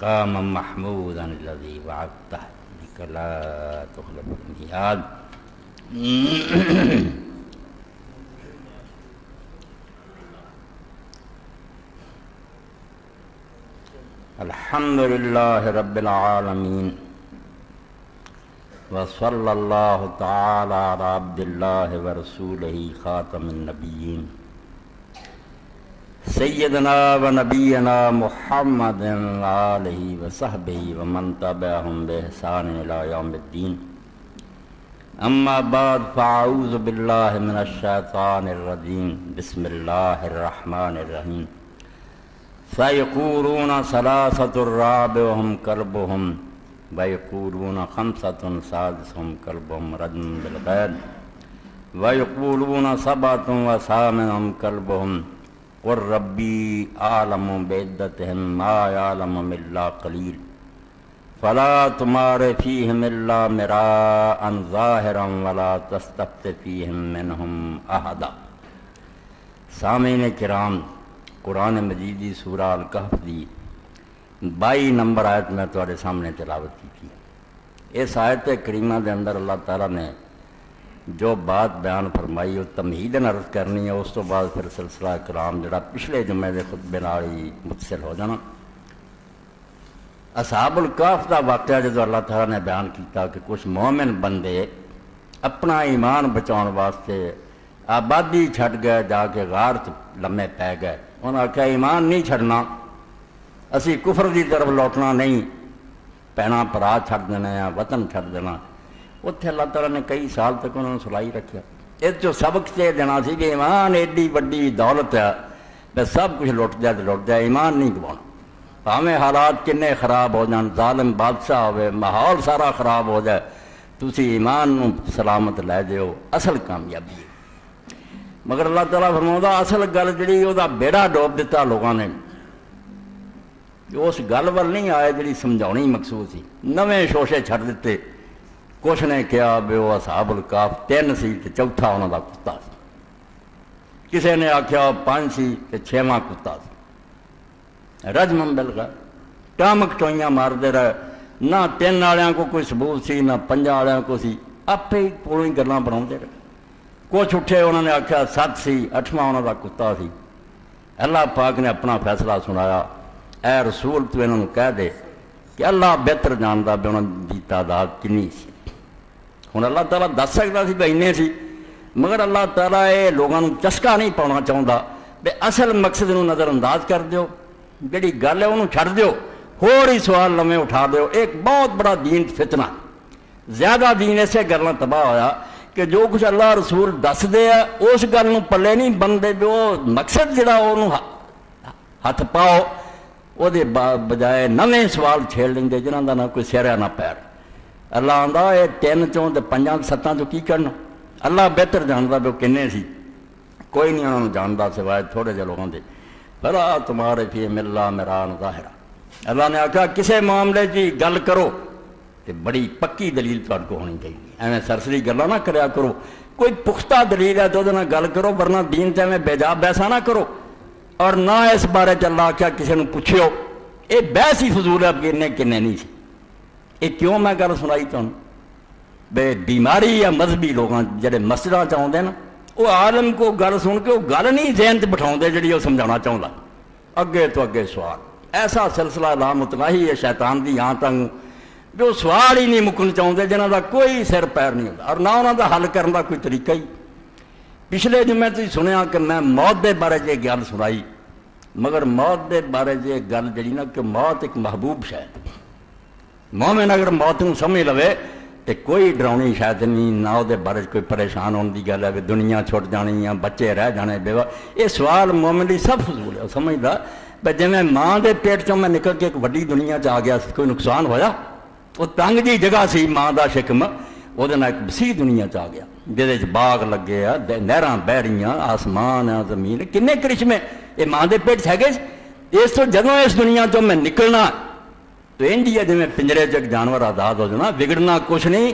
مقاما محمودا الذي وعدته بك لا تخلف الميعاد. الحمد لله رب العالمين وصلى الله تعالى على عبد الله ورسوله خاتم النبيين سيدنا ونبينا محمد وآله وصحبه ومن تبعهم بإحسان إلى يوم الدين. أما بعد فأعوذ بالله من الشيطان الرجيم. بسم الله الرحمن الرحيم. فيقولون ثلاثة رابعهم كلبهم ويقولون خمسة سادسهم كلبهم رجم بالغيب ويقولون سبعة وثامنهم كلبهم قل ربي أعلم بعدتهم ما يعلمهم إلا قليل فلا تمار فيهم إلا مراء ظاهرا ولا تستفت فيهم منهم أحدا. سامعین کرام، قرآن مجید دی سورہ الکہف دی 22 نمبر آیت میں تمہارے سامنے تلاوت کی تھی. اس آیت کریمہ دے اندر اللہ تعالیٰ نے جو بات بیان فرمائی وہ تمہیدن عرض کرنی ہے. اس تو بعد پھر سلسلہ کلام جڑا پچھلے جمعے دے خطبے نال ہی متصل ہو جانا. اصحاب الکہف دا واقعہ جدو اللہ تعالیٰ نے بیان کیتا کہ کچھ مومن بندے اپنا ایمان بچاؤن واسطے آبادی چھٹ گئے، جا کے غار لمے پے گئے. انہوں نے کہا ایمان نہیں چھڑنا، اسی کفر دی طرف لوٹنا نہیں، پینا پرا چھڑ دینا یا وطن چھڑ دینا. اتنے اللہ تعالیٰ نے کئی سال تک انہوں نے سلائی رکھا. اس جو سبق سے دینا سی کہ ایمان ایڈی وڈی دولت ہے، بس سب کچھ لٹ جائے تو لٹ جائے، ایمان نہیں گوانا. ہمیں حالات کنے خراب ہو جان، ظالم بادشاہ ہوئے، ماحول سارا خراب ہو جائے، تسی ایمان نو سلامت لے دیو، اصل کامیابی ہے. مگر اللہ تعالیٰ فرماؤں اصل گل جڑی وہ بیڑا ڈوب دیتا لوگوں نے. اس گل وال نہیں آئے جڑی سمجھاؤنی مقصود سی، نویں شوشے چھڑ دیتے. کچھ نے کہا بے وہ اصحاب الکہف 3 سی تے چوتھا انہوں دا کتا سی. کسے نے آکھیا 5 سی تے 6واں کتا سی. رجم بالغیب، ٹامک ٹوئیاں مار دے رہے. نہ 3 والوں کو کوئی ثبوت سی، نہ 5 والوں کو سی، آپ ہی پوری گلاں بنا دے رہے. کچھ اٹھے انہوں نے آکھیا 7 سی، 8واں انہوں دا کتا سی. اللہ پاک نے اپنا فیصلہ سنایا، اے رسول تو انہوں نے کہہ دے کہ اللہ بہتر جانتا بھی انہوں دی تعداد کنی سی. ہوں اللہ تعالیٰ دس سکتا سی بھائی نے سی، مگر اللہ تعالیٰ یہ لوگوں چسکا نہیں پاؤنا چاہتا بھی اصل مقصد نو نظر انداز کر دیو، جڑی گل ہے انہوں چھڑ دیو، ہور ہی سوال لمے اٹھا دیو. ایک بہت بڑا دین فتنہ، زیادہ دین ایسے گلوں تباہ ہویا کہ جو کچھ اللہ رسول دس دے ہے اس گل نو پلے نہیں بنتے، جو مقصد جڑا انہوں ہاتھ پاؤ وہ بجائے نویں سوال چھیڑ لیں گے جنہوں کا نہ کوئی سیرا نہ پیر. اللہ آندا یہ 3 چوں 5 7 چوں کی کرنا، اللہ بہتر جانتا بھی وہ کنے سی. کوئی نہیں انہوں نے جانتا سوائے تھوڑے جہے لوگوں کے. بھلا تمہارے فی ملا میران ظاہرہ. اللہ نے آخیا کسے معاملے کی گل کرو تو بڑی پکی دلیل تھوڑے کو ہونی چاہیے. ایویں سرسری گلاں نہ کریا کرو، کوئی پختہ دلیل ہے تو وہ گل کرو، ورنہ دین سے ایویں بیجا بحثاں نہ کرو. اور نہ اس بارے اللہ آخیا کسی نے پوچھو. یہ بحث ہی فضول ہے کنے کنے نہیں سی. یہ کیوں میں گل سنائی تمہیں بے بیماری یا مذہبی لوگ جڑے مسجداں چاہتے ہیں نا، وہ عالم کو گل سن کے وہ گل نہیں ذہن چ بٹھاؤ جڑی وہ سمجھانا چاہتا. اگے تو اگے سوال، ایسا سلسلہ لامتناہی ہے شیطان دی یہاں تک جو سوال ہی نہیں مکن چاہتے، جنہوں کا کوئی سر پیر نہیں ہوتا اور نہ انہوں کا حل کرنے کا کوئی طریقہ ہی. پچھلے جمعے تھی سنیا کہ میں موت دے بارے یہ گل سنائی، مگر موت دے بارے یہ گل جڑی نا کہ موت ایک محبوب شاید. مومن اگر موت نو سمجھ لوے تو کوئی ڈراؤنی شاید نہیں، نہ وہ بارے کوئی پریشان ہونے کی گل ہے کہ دنیا چھوٹ جانی یا بچے رہ جانے بیوہ. یہ سوال مومن لی سب فضول ہے. سمجھتا بھائی جی میں ماں دے پیٹ چوں میں نکل کے ایک وڈی دنیا چ آ گیا، کوئی نقصان ہویا؟ وہ تنگ جی جگہ سی ماں دا شکم، وہ ایک وسیع دنیا چ آ گیا جہد باغ لگے آ، نہراں بہ رہیاں، آسمان آ، زمین، کنے کرشمے یہ ماں دے پیٹ ہے گے. اس تو جدوں اس دنیا چوں میں نکلنا تو انجی ہے جی میں پنجرے چ جانور آزاد ہو جانا، بگڑنا کچھ نہیں.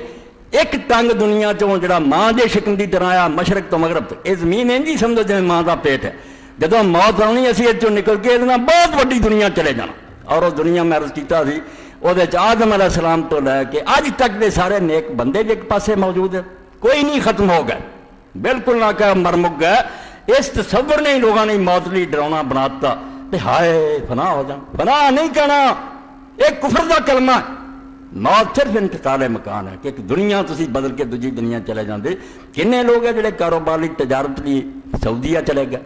ایک تنگ دنیا چوں جڑا ماں دے شکم دی طرح آیا مشرق تو مغرب تک، یہ زمین انجی سمجھو جی ماں دا پیٹ ہے. جدوں موت آنی اسی چوں نکل کے بہت وڈی دنیا چلے جانا. اور وہ دنیا میں عرض کیتا سی وہ آدم علیہ السلام تو لے کے اج تک دے سارے نیک بندے بھی ایک پاسے موجود ہیں، کوئی نہیں ختم ہو گئے، بالکل نہ کہ مر مک گئے۔ اس تصور نے لوگوں نے موت لی ڈراؤنا بناتا تے ہائے فنا ہو جان، فنا نہیں کہنا، ایک کفر دا کلمہ ہے۔ موت صرف انتقال مکان ہے کہ ایک دنیا تسی بدل کے دوجی دنیا چلے جاندے۔ کنے لوگ ہیں جڑے کاروبار لی تجارت لی سعودیہ چلے گئے،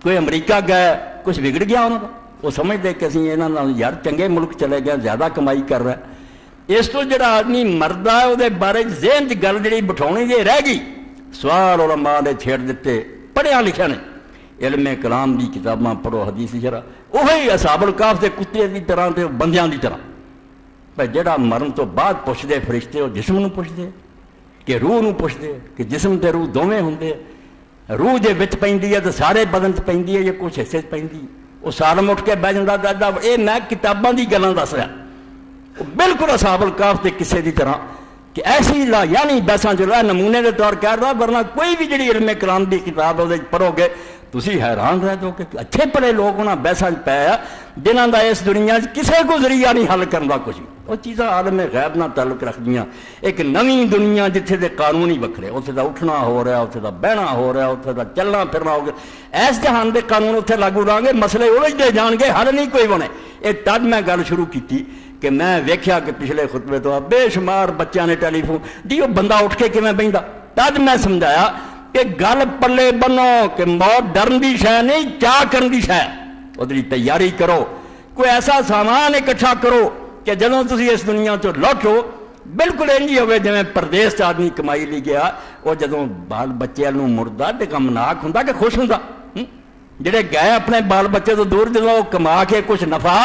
کوئی امریکہ گئے، کچھ بگڑ گیا انہوں کا، وہ سمجھتے کہ اسی انہاں نال یار چنگے ملک چلے گئے، زیادہ کمائی کر رہا ہے۔ اس تو جڑا آدمی مردا ہے وہ بارے ذہن چ گل جڑی بٹھاؤنی جی رہ گئی، سوال علماء نے چھیڑ دیتے، پڑھیا لکھیا نے، علم کلام دی کتاباں پڑھو، حدیث شرح، وہی اصحاب الکہف دے کتے دی طرح تے بندیاں دی طرح۔ بھائی جڑا مرن تو بعد پوچھتے فرشتے وہ جسم نو پوچھتے کہ روح نو پوچھتے کہ جسم تے روح دوویں ہوندے، روح دے وچ پیندی ہے تے سارے بدن تے پیندی ہے یا کچھ حصے تے پیندی ہے؟ وہ سالم اٹھ کے بیٹھ جاندا دادا اے میں کتاباں دی گلاں دس رہا، بالکل اصحاب الکہف دے قصے دی طرح کہ ایسی لا یعنی بیساں جو نمونے دے طور کہہ رہا، ورنہ کوئی بھی جڑی علم کلام دی کتاب وہ پڑھو گے تسی حیران رہ جاؤ کہ اچھے پڑھے لوگ انہاں بیساں پایا جنہاں دا اس دنیا کسے کو ذریعہ نہیں حل کرن دا کچھ بھی۔ وہ چیزاں عالم غیب نہ تعلق رکھ دیاں، ایک نویں دنیا جتھے دے قانون ہی وکھرے، اتھے دا اٹھنا ہو رہا، اتھے دا بہنا ہو رہا، اتھے دا چلنا پھرنا ہو گیا، ایس جہان دے قانون اتھے لاگو رہاں گے، مسئلے الجھدے جان گے، حل نہیں کوئی بنے۔ اے تد میں گل شروع کیتی کہ میں ویکھیا کہ پچھلے خطبے تو بے شمار بچیاں نے ٹیلی فون جی وہ بندہ اٹھ کے کیویں بہندا، تد میں سمجھایا کہ گل پلے بنو کہ موت ڈرن دی شے نہیں، چاہ کرن دی شے، اودی تیاری کرو، کوئی ایسا سامان اکٹھا کرو کہ جدوں تسی اس دنیا تو لوٹو بالکل انجی ہوئے جویں پردیس آدمی کمائی لی گیا، وہ جدوں بال بچے نوں مردہ تے غمناک ہوندا کہ خوش ہوندا؟ جڑے گئے اپنے بال بچے تو دور جدوں کما کے کچھ نفع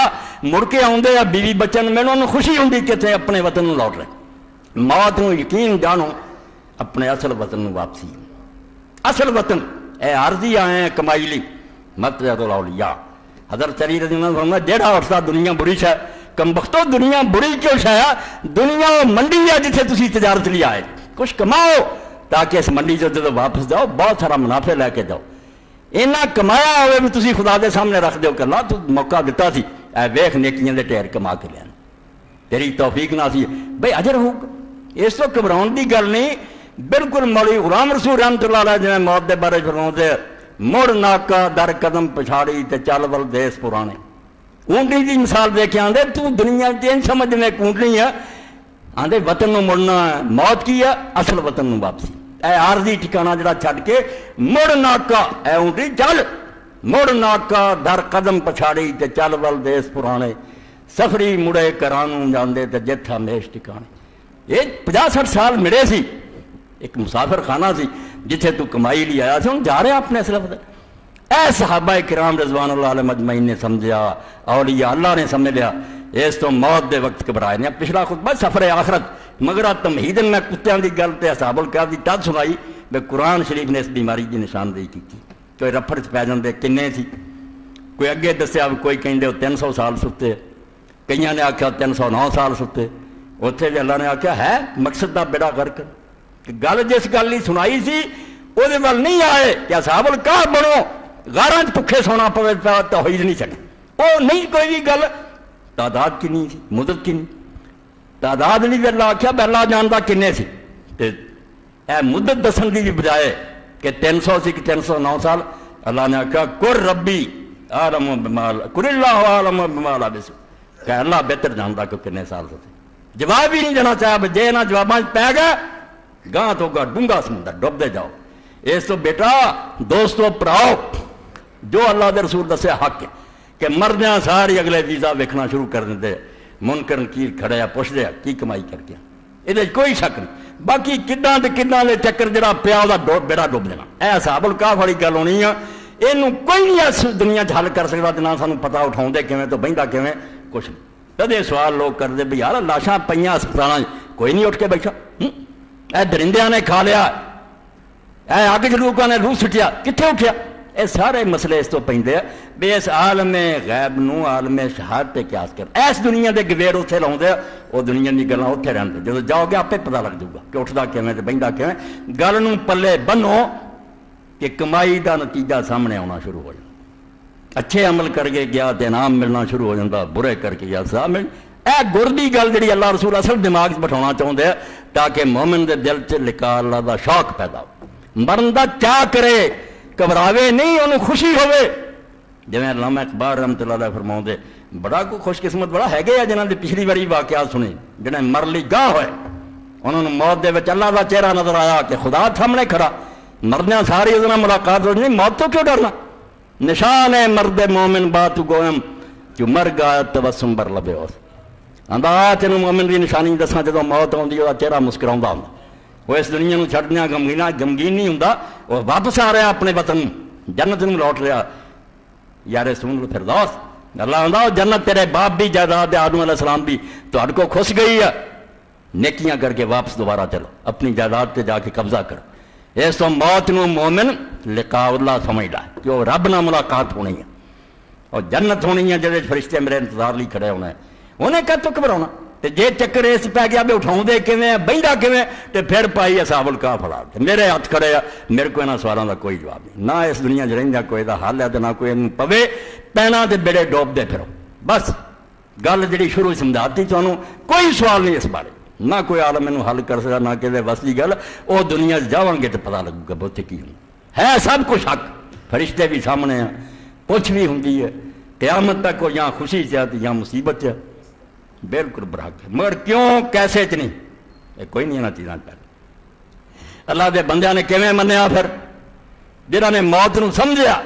مڑ کے آوندے یا بیوی بچے نوں انہاں نوں خوشی ہوندی کہ تے اپنے وطن نوں لوٹ رہے۔ موت نوں یقین جانو اپنے اصل وطن نوں واپسی، اصل وطن اے عارضی آئے ہیں کمائی لی، مطلب الاولیاء۔ حضرت علی رضی اللہ عنہ فرمایا جیڑا اٹھتا دنیا بری شے، کم بختو دنیا بری کیوں شے؟ دنیا منڈی ہے جتھے تسی تجارت لی آئے، کچھ کماؤ تاکہ اس منڈی سے جدوں واپس جاؤ بہت سارا منافع لے کے جاؤ، اینا کمایا ہوئے بھی تسی خدا دے سامنے رکھ دیو کہ اللہ تو موقع دیتا سی، اے ویکھ نیکیاں دے ٹھیر کما کے لین، تیری توفیق نہ سی بھئی اجر ہوگا۔ اس تو گھبراؤن دی گل نہیں، بالکل مولوی غلام رسول رحمت اللہ علیہ جویں موت دے بارے فرماؤندے مڑ ناکا در قدم پچھاڑی تے چل ول دیس پرانے۔ اونٹنی دی مثال دے کے آندے تو دنیا تین سمجھ میں اونٹنی ہے، آندے وطن نو مڑنا ہے، موت کی ہے اصل وطن نو واپسی۔ اے عارضی ٹھکانہ جڑا چھڈ کے مڑ ناکا، اے اونٹی چل مڑ ناکا در قدم پچھاڑی تے چل ول دیس پرانے، سفری مڑے کرانوں جاندے تے جتھا ہمیش ٹھکانے۔ یہ 50-60 سال مڑے سی، ایک مسافر خانہ سی جتھے تو کمائی لی آیا سی، ہن جا رہے ہیں اپنے اصل وطن۔ اے صحابہ کرام رضوان اللہ علیہ مجمعین نے سمجھا، اولیاء اللہ نے سمجھ لیا، اس تو موت دے وقت گھبرائے نہیں۔ پچھلا خطبہ سفر آخرت، مگر تمہیدن میں کتیاں دی گل تے اصحاب الکہف دی تد سنائی بے قرآن شریف نے اس بیماری دی نشاندہی کی۔ کوئی رفڑ چ پی جاندے کنے سی، کوئی اگے دسیا کوئی کہندے 300 سال ستے، کئیاں نے آکھیا 309 سال ستے، اتھے بھی اللہ نے آکھیا ہے مقصد دا بیڑا غرق، کہ گل جس گل نہیں سنائی سی وہ ول نہیں آئے کہ اصحاب الکہف بنو، غاراں چ بھکھے سونا پوے توحید نہیں چڑی، وہ نہیں کوئی بھی گل۔ تعداد کنی سی، مدت کنی، تعداد نہیں بھی اللہ آکھیا بے اللہ جاندا کنے سی، تے اے مدت دسن دی بھی بجائے کہ 300 سی کہ 309 سال، اللہ نے آکھیا قر ربی عالم بما قر اللہ عالم بما لبث، کہ اللہ بہتر جاندا کہ کنے سال ہوتے۔ جواب ہی نہیں دینا چاہا، جے نہ جواباں پی گئے گاں تو گا ڈونگا سمندر ڈوب دے جاؤ۔ اس تو بیٹا دوستو پراؤ جو اللہ دے رسول دسے حق ہے کہ مردیاں ساری اگلے ویزا ویکھنا شروع کر دے، منکر نکیر کھڑے پوچھ دے کی کمائی کر کے، یہ کوئی شک نہیں۔ باقی کداں تے کداں دے چکر جڑا پیا وہ بیڑا ڈوب دینا، اے اصحاب الکہف والی گل ہونی ہے، یہ کوئی نہیں اس دنیا چ حل کر سکتا، نہ سانوں پتا اٹھاؤں دے کیویں تو بہندا کیویں کچھ نہیں۔ کدے سوال لوگ کرتے بھی یار لاشاں پئیاں ہسپتالاں کوئی نہیں اٹھ کے بیٹھا، اے درندیاں نے کھا لیا، اے اگ چ لوکاں نے روح سٹیا، کتنے اٹھیا؟ یہ سارے مسئلے اس تو پیندے ہیں بھی اس عالم غیب نو عالم شہادت تے قیاس کر، ایس دنیا دے گویر اتنے لاؤندے وہ دنیا دی گلاں اتنے رہندے، جدوں جاؤ گے آپے پتہ لگ جاؤ گا کہ اٹھدا کیویں تے بہندا کیویں۔ گل نو پلے بنو کہ کمائی دا نتیجہ سامنے آنا شروع ہو جائے۔ اچھے عمل کر کے گیا تو انعام ملنا شروع ہو جاتا، برے کر کے گیا سزا مل۔ اے گر دی گل جی اللہ رسول اصل دماغ بٹھانا چاہتے ہیں تاکہ مومن دے دل چ لکھا اللہ دا شوق پیدا ہو، مرن دا چاہ کرے، گھبراوے نہیں، انہوں خوشی ہوئے۔ جی علامہ اقبال رحمۃ اللہ علیہ فرماؤں دے بڑا کوئی خوش قسمت بڑا ہے گیا جنہوں نے پچھلی باری واقعات سنے، جنہیں مرلی گاہ ہوئے، انہوں نے موت دے وچ اللہ دا چہرہ نظر آیا کہ خدا سامنے کھڑا، مرنے ساری اس ملاقات ہو جانی، موت تو کیوں ڈرنا؟ نشان ہے مرد مومن بات گوئم جو مر گیا تبسم بر لبے اس آندا تینوں مومن دی نشانی دساں جدوں موت آندی وہ چہرہ مسکراوندا ہوندا، وہ اس دنیا نوں چھڈنا غمگین نہیں ہوندا، وہ واپس آ رہا اپنے وطن جنت نوں لوٹ رہا، یا رسول الفردوس اللہ آندا جنت تیرے باپ بھی جائیداد آدم علیہ السلام بھی تہاڈے کو خوش گئی ہے، نیکیاں کر کے واپس دوبارہ چلو، اپنی جائیداد تے جا کے قبضہ کرو۔ اس تو موت نو مومن لقاء اللہ سمجھدا ہے کہ وہ رب نال ملاقات ہونی ہے اور جنت ہونی ہے جہاں فرشتے میرے انتظار لی کھڑے ہونا ہے، انہیں کہہ تو گھبراؤنا تے جے چکر اس پی گیا بھی اٹھاؤں دے کیویں بہندا کیویں تے پھر پائی اصحاب الکہف پھڑا میرے ہاتھ کھڑے آ، میرے کو انہاں سوالاں دا کوئی جواب نہیں، نہ اس دنیا چ رہندا کوئی دا حل ہے تے نہ کوئی انہوں پوے، پینا تے بیڑے ڈوب دے پھرو، بس گل جڑی شروع سمجھاتی تانوں کوئی سوال نہیں اس بارے، نہ کوئی عالم انہوں حل کر سکا، نہ کہ بس کی گل وہ دنیا جاواں گے تو پتہ لگے گا بہت کی ہے سب کچھ حق، فرشتے بھی سامنے ہیں، پوچھ بھی ہوندی ہے، قیامت تک وہ یا خوشی چاہتی یا مصیبت ہے، بالکل برحق ہے، مگر کیوں کیسے چ نہیں یہ کوئی نہیں انہاں چیزاں کر۔ اللہ دے بندیاں نے کیویں منیا پھر جنہاں نے موت نو سمجھیا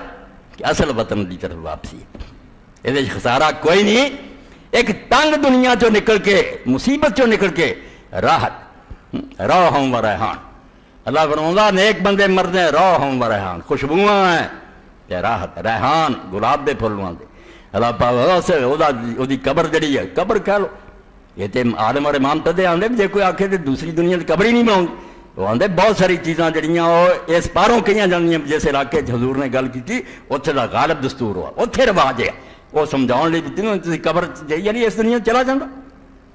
کہ اصل وطن دی طرف واپسی ہے، یہ خسارہ کوئی نہیں، ایک تنگ دنیا چو نکل کے مصیبت چو نکل کے راحت روحم و ریحان، اللہ فرماؤندا نیک بندے مردے روحم و ریحان، خوشبوواں ہیں تے راحت، ریحان گلاب دے پھلاں دے، اللہ پاک دی قبر جڑی ہے قبر کہہ لو، یہ تے عالم اور امام تدے آندے جے کوئی آکھے تے دوسری دنیا دی قبر ہی نہیں بناؤں، وہ آندے بہت ساری چیزاں جڑیاں وہ اس پاروں کئیاں جاندیاں، جیسے علاقے حضور نے گل کیتی اوتھے دا غالب دستور ہوا، اوتھے رواج ہے وہ سمجھاؤ لی بھی قبر یعنی اس دنیا چلا جانا،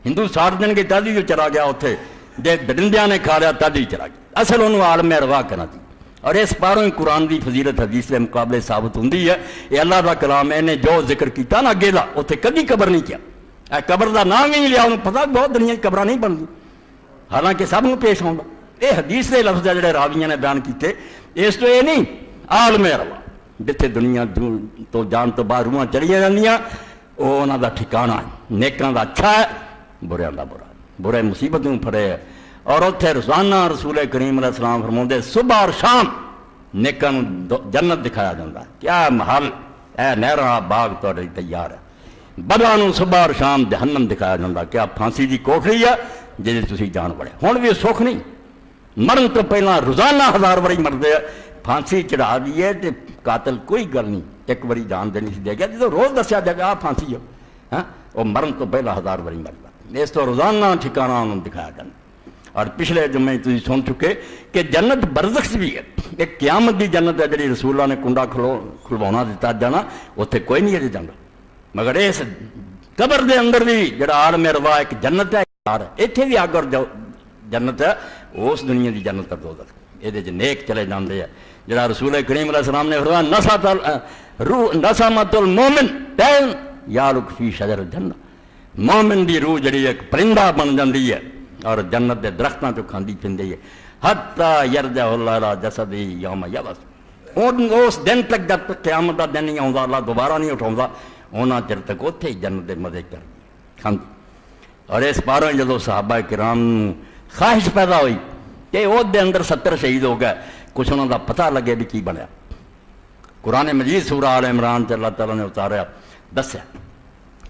ہندو ساٹھ دن کے تد ہی چلا گیا اتنے جی درندیاں نے کھا لیا تد ہی چلا گیا، اصل انہوں عالم روا کرنا تھی، اور اس پاروں ہی قرآن دی فضیلت حدیث کے مقابلے ثابت ہوں ہے، یہ اللہ کا کلام ہے، جو ذکر کیتا نا اگے دا اتنے کدی قبر نہیں کیا، قبر دا نام ہی نہیں لیا، انہوں پتا بہت دنیا قبر نہیں بنتی، حالانکہ سب کو پیش آؤں یہ حدیث کے لفظ جڑے راویاں نے بیان کیتے، اس تو یہ نہیں عالم روا جتھے دنیا تو جان تو باہر روحاں چڑیاں جاندیاں وہ انہاں دا ٹھکانہ ہے، نیکاں دا اچھا ہے، بریاں دا برا، برے مصیبتوں پھڑے ہے، اور اتھے روزانہ رسول کریم علیہ السلام فرماؤندے صبح اور شام نیکاں نوں جنت دکھایا جاتا ہے، کیا محل اے نہراں باغ تہاڈے لئی تیار ہے، بداں نوں صبح اور شام جہنم دکھایا جاتا، کیا پھانسی دی کوٹھڑی ہے جہدے تسی جان بڑے، ہن بھی سکھ نہیں، مرن تو پہلاں روزانہ 1000 واری مردے پھانسی چڑھا دیے تے قاتل کوئی گل نہیں، ایک باری جان دینی سی دے گیا جدو روز دسیا جائے گا پھانسی ہے، ہاں وہ مرن تو پہلا 1000 واری مردا، اس تو روزانہ ٹھکانہ انہوں دکھایا جانا۔ اور پچھلے جمعے تھی سن چکے کہ جنت برزخ بھی ہے، ایک قیامت دی جنت ہے جڑی رسول اللہ نے کنڈا کھلوانا دیتا جانا، اتنے کوئی نہیں اجے جانا، مگر اس قبر دے اندر بھی جڑا عالم روا ایک جنت ہے، اتنے بھی اگ اور جنت ہے، اس دنیا دی جنت اور دوزخ، یہ نیک چلے جاندے ہیں، جڑا رسول کریم علیہ السلام نے فرمایا نسمۃ المومن تین یالک فی شجر الجنہ، مومن دی روح جڑی ایک پرندہ بن جاندی ہے اور جنت دے درختاں تو کھاندی پھندی ہے، حتی یرجع اللہ الی جسدہ یوم یبعث، اس دن تک جب تک قیامت دا دن نہیں آਉਂدا اللہ دوبارہ نہیں اٹھاؤندا، انہاں چر تک اتھے جنت دے مزے کر کھاندی۔ اور اس پاروں جدو صحابہ کرام خواہش پیدا ہوئی کہ وہ دے اندر 70 شہید ہو گئے، کچھ انہوں دا پتہ لگے بھی کی بنیا، قرآن مجید سورہ آل عمران سے اللہ تعالیٰ نے اتاریا دسیا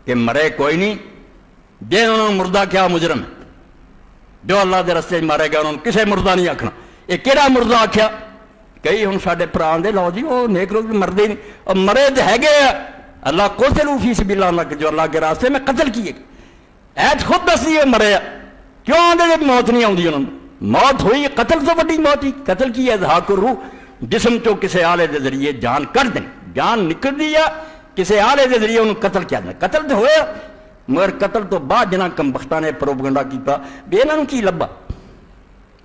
کہ مرے کوئی نہیں، جے انہوں نے مردہ کیا مجرم ہے، جو اللہ دے رستے مارے گا انہوں نے کسے مردہ نہیں آکھنا، یہ کیڑا مردہ آکھیا، کئی ہوں ساڈے پران دے لو جی وہ نیک لوگ مردے نہیں، اور مرے تو ہے گئے اللہ قتلوا فی سبیل اللہ، جو اللہ کے راستے میں قتل کیے ایت خود دسی ہے مرے، کیوں آدھے موت نہیں آتی انہوں نے، موت ہوئی قتل تو بڑی موت ہی، قتل کی اضحاک الروح، جسم چو کسی آلے دے ذریعے جان کر دیں، جان نکل دی ہے کسی آلے دے ذریعے انہوں قتل کیا دیں، قتل تو ہویا، مگر قتل تو بعد جنہ کم بختہ نے پروپگنڈا کیتا بے انہوں کی لبا،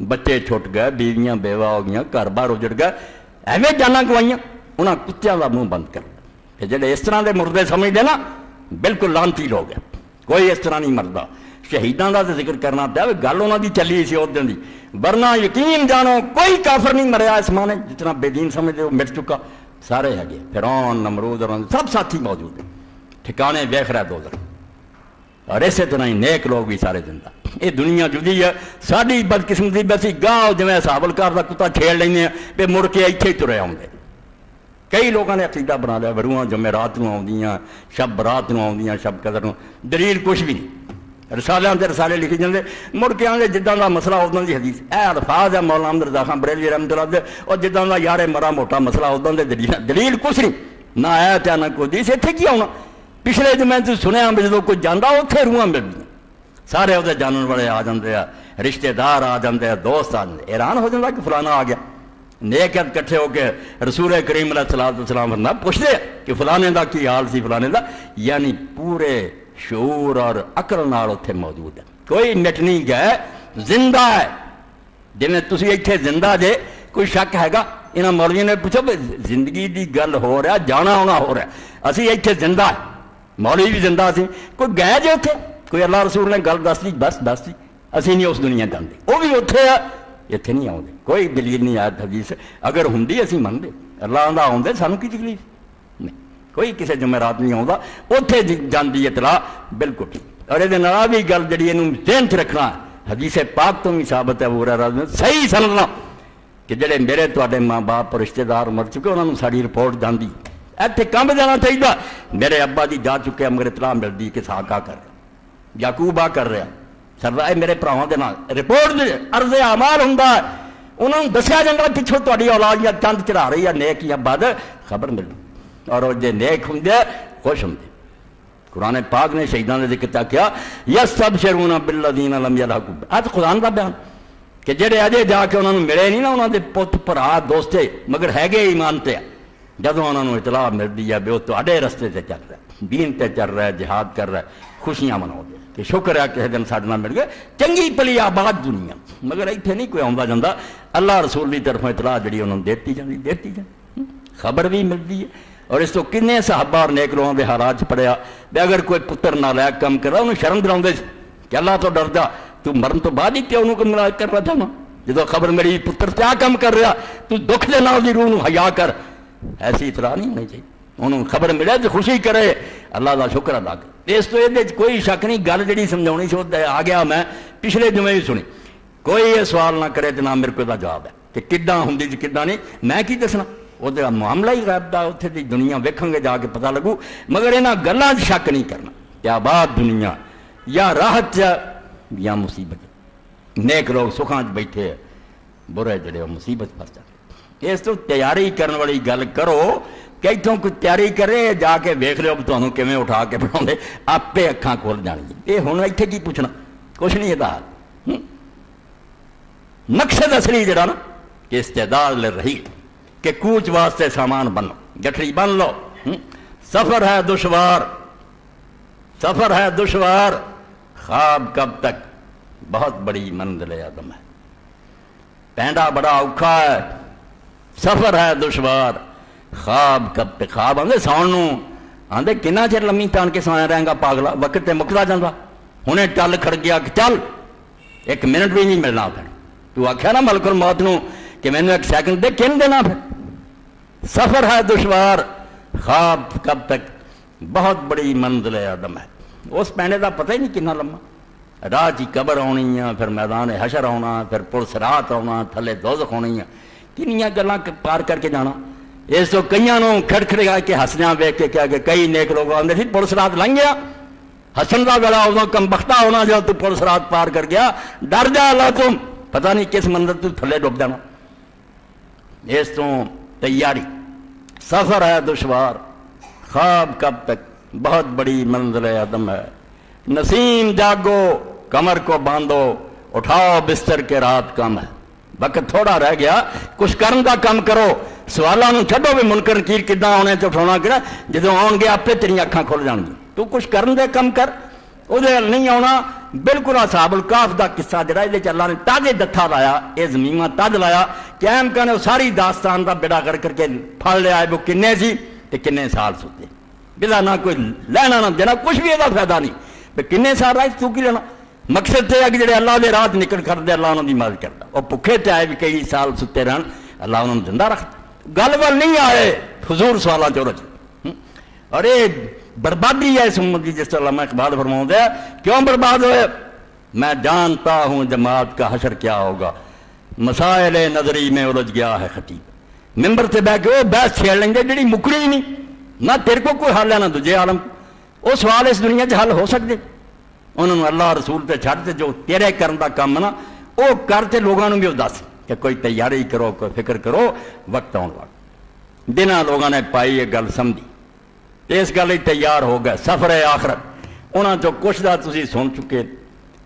بچے چھوٹ گئے، بیویاں بیوہ ہو گئیں، گھر بار اجڑ گئے، ایویں جانا گوائیاں، انہاں کتیاں دا منہ بند کر کہ جڑے اس طرح دے مردے سمجھتے نا بالکل لانتی لوگ ہے، کوئی اس طرح نہیں مردا۔ شہیدان کا تو ذکر کرنا پیا، گل انہوں کی چلی سی اس دن دی، ورنہ یقین جانو کوئی کافر نہیں مریا اس مانے جتنا بے دین سمجھتے وہ مر چکا، سارے ہے گے، فرعون نمرود اور سب ساتھی موجود ہیں، ٹھکانے ویکھ رہا دوزخ، اور اسی طرح ہی نیک لوگ بھی سارے زندہ۔ یہ دنیا جدی ہے، ساری بدقسمتی بسی گاہ جویں اصحاب الکہف دا کتا چھیڑ لینے ہیں پہ مڑ کے اتنے ہی ترے آؤندے۔ کئی لوگوں نے عقیدہ بنا لیا وروਆਂ جمعرات نوں آؤندیاں، شب برات نوں آؤندیاں، شب قدر نوں، دلیل کچھ بھی نہیں، رسالیاں تے رسالے لکھی جاندے، مڑ کے آندے جداں دا مسئلہ اوداں دی حدیث، اے الفاظ ہے مولانا احمد رضا خان بریلوی رحمۃ اللہ دے، اور جداں دا یار مرا موٹا مسئلہ اوداں دے دلیل کچھ نہیں، نہ آیت ہے نہ کوئی حدیث، اتنے کی آنا؟ پچھلے جو میں سنیا بھی جدوں کوئی جانا اتنے روحاں ملدیاں، سارے وہ جانن والے آ جاندے ہیں، رشتے دار آ جاندے ہیں، دوست آ جاندے، حیران ہو جاتا کہ فلانا آ گیا، نیک کٹھے ہو کے رسول کریم علیہ الصلوۃ والسلام فرمایا پوچھتے کہ فلانے دا کی حال سی فلانے دا، یعنی پورے شعور اور عقل نال اتنے موجود ہے، کوئی مٹ نہیں گیا، زندہ ہے، جویں تسی اتنے زندہ جے، کوئی شک ہے گا؟ انہاں مولویوں نے پوچھا زندگی دی گل ہو رہا، جانا ہونا ہو رہا، اسی اتنے زندہ ہے، مولوی بھی زندہ سی، کوئی گئے جے اتنے، کوئی اللہ رسول نے گل دس دی بس دس دی، اسی نہیں اس دنیا جاندے، وہ بھی اتنے ہے، اتنے نہیں آؤندے، کوئی دلیل نہیں آیت حدیث، اگر ہوندی اسی منتے، اللہ آندا آؤندے سانوں کی تکلیف نہیں، کوئی کسی جمعرات نہیں آؤندا، اتنے جاندی اطلاع بالکل ٹھیک۔ اور یہ نال بھی گل جڑی اینوں ذہن چ رکھنا حدیث پاک تو بھی ثابت ہے، ابو ہریرہ صحیح سمجھنا کہ جڑے میرے تواڈے ماں باپ اور رشتے دار مر چکے انہوں نے ساری رپورٹ جاندی، ایتھے کم جانا چاہیے، میرے ابا جی جا چکے مگر اطلاع ملتی کہ ساکا کر رہا، یعقوب آ کر رہا، سر میرے بھراواں دے نال رپورٹ عرض اعمال ہوندا ہے، انہوں نے دسیا جاتا پچھوں تہاڈی اولاد یا چند چڑھا رہی ہے نیک یا بد، خبر ملتی، اور وہ جے نیک ہوندے خوش ہوندے۔ قرآن پاک نے شہیدان نے ذکر کیا یستبشرون بالذین لم یلحقوا، آج خدا دا بیان کہ جڑے اجے جا کے انہوں نے ملے نہیں نا، انہوں دے پت بھرا دوستے مگر ہے ایمان تے، جدوں انہوں نے اطلاع ملتی ہے بھی وہ تہاڈے رستے تے چل رہا ہے، دین تے چل رہا ہے، جہاد کر رہا ہے، خوشیاں مناؤ دے کہ شکر ہے کہ دن ساڈے نال مل گئے، چنگی پلی آباد دنیا، مگر ایتھے نہیں کوئی آوندا جاندا، اللہ رسول دی طرفوں اطلاع جڑی انہوں نے دیتی جاندی، خبر بھی ملتی ہے۔ اور اس تو کنے صحابہ اور نیک لوگوں کے حالات پڑھیا بھی اگر کوئی پتر نالائق کم کر رہا انہوں شرم دلاؤندے کہ اللہ تو ڈر جا، تو مرن تو بعد ہی کیا انہوں کو نالائق کر رہا تھا نا، جدو خبر میری پتر کیا کم کر رہا تو دکھ دے نال دی روح حیا کر، ایسی اطلاع نہیں ہونی چاہیے، انہوں خبر ملے تو خوشی کرے، اللہ کا شکر ادا کرے۔ اس تو یہ کوئی شک نہیں، گل جڑی سمجھاؤنی سی آ گیا، میں پچھلے جمعے بھی سنی، کوئی یہ سوال نہ کرے تو نہ میرے کو جواب ہے کہ کداں ہوندی تے کداں نہیں، میں کی دسنا، وہ معاملہ ہی غیب دا، اتنے دی دنیا ویکھیں گے جا کے پتہ لگو، مگر یہاں گلاں شک نہیں کرنا کہ آباد دنیا یا راحت یا مصیبت، نیک لوگ سکھاں بیٹھے ہیں، برے جڑے وہ مصیبت پھس جاتے، اس تو تیاری کرنے والی گل کرو کہ اتوں کوئی تیاری کرے جا کے ویکھ لو تمہیں کیویں اٹھا کے بنا آپ اکھاں کھول جانی، یہ ہوں اتنے کی پوچھنا کچھ نہیں یہ مقصد اصلی جڑا نا کہ استعداد لے رہی کہ کوچ واسطے سامان بنو، گٹھڑی بن لو، سفر ہے دشوار، سفر ہے دشوار، خواب کب تک، بہت بڑی منزل عدم ہے، پینڈا بڑا اوکھا ہے، سفر ہے دشوار، خواب کب تک، خواب آدھے ساؤن آدھے کنا چر لممی تان کے سویا رہیں گا پاگلا، وقت تے مکدا جاندہ، ہنے ٹل کھڑ گیا کہ چل ایک منٹ بھی نہیں ملنا پھر، تو آکھیا نا ملک الموت نو کہ میں نے ایک سیکنڈ دے کن دینا پھر، سفر ہے دشوار، خواب کب تک، بہت بڑی منزل عدم ہے، اس پینڈے دا پتہ ہی نہیں کنا لمحہ، راہ چی قبر آنی ہے، پھر میدان حشر آنا، پھر پل صراط آنا، تھلے دوزخ ہونی ہے، کنیاں گلاں پار کر کے جانا۔ اس تو کئیاں نوں کھڑکھڑا کے ہسدیاں ویکھ کے کیا کہ کئی نیک لوگ آندے سی پل صراط لنگھ گیا، ہسن دا ویلا ادوں کم بختہ ہونا جو تو پل صراط پار کر گیا، ڈر جا اللہ تم، پتہ نہیں کس منزل تو تھلے ڈوب جانا۔ اس تو تیاری، سفر ہے دشوار، خواب کب تک، بہت بڑی منزل عدم ہے، نسیم جاگو کمر کو باندھو، اٹھاؤ بستر کے رات کم ہے، وقت تھوڑا رہ گیا، کچھ کرن کا کم کرو، سوالوں چھڈو بھی منکر نکیر کداں آنے تو اٹھاؤنا کہنا، جدوں آن گے آپ تیری اکھاں کھل جان گی، تو کچھ کرن دے کم کر، وہ نہیں آنا۔ بالکل اصحاب الکہف دا قصہ جڑا یہ اللہ نے تازے دتھا لایا، یہ زمیناں تد لایا کہ اہم کہنے ساری داستان دا بیڑا کر کے پھڑ لیا ہے وہ کنے سی تے کنے سال ستے۔ بلا نہ کوئی لینا نہ دینا، کچھ بھی یہ فائدہ نہیں. بھائی کنے سال رہے تو کی لینا؟ مقصد تو ہے کہ جڑے اللہ دے راہ نکل کرتے اللہ انہوں کی مدد کرتا. وہ بھوکے تے آئے بھی کئی سال ستے رہن، اللہ انہوں نے زندہ رکھتا. گل وال نہیں آئے فضول سوالاں چورج. اور یہ بربادی ہے اس امت کی، جس طرح علامہ اقبال فرماتے ہیں کیوں برباد ہوئے؟ میں جانتا ہوں جماعت کا حشر کیا ہوگا، مسائل نظری میں الجھ گیا ہے خطیب. ممبر سے بہ کے وہ بحث چھیڑ لیں گے جڑی مکڑی ہی نہیں. نہ تیرے کو کوئی حل ہے نہ دجے عالم. وہ سوال اس دنیا 'چ حل ہو سکتے؟ انہوں نے اللہ رسول تے چھڑ تے جو تیرے کرن دا کام نا وہ کرتے لوگوں بھی وہ دس کہ کوئی تیاری کرو، کوئی فکر کرو، وقت آن والا. دنوں لوگوں نے پائی یہ گل سمجھی، اس گل ہی تیار ہو گئے. سفر آخرت انہوں چو کچھ دا تسی سن چکے،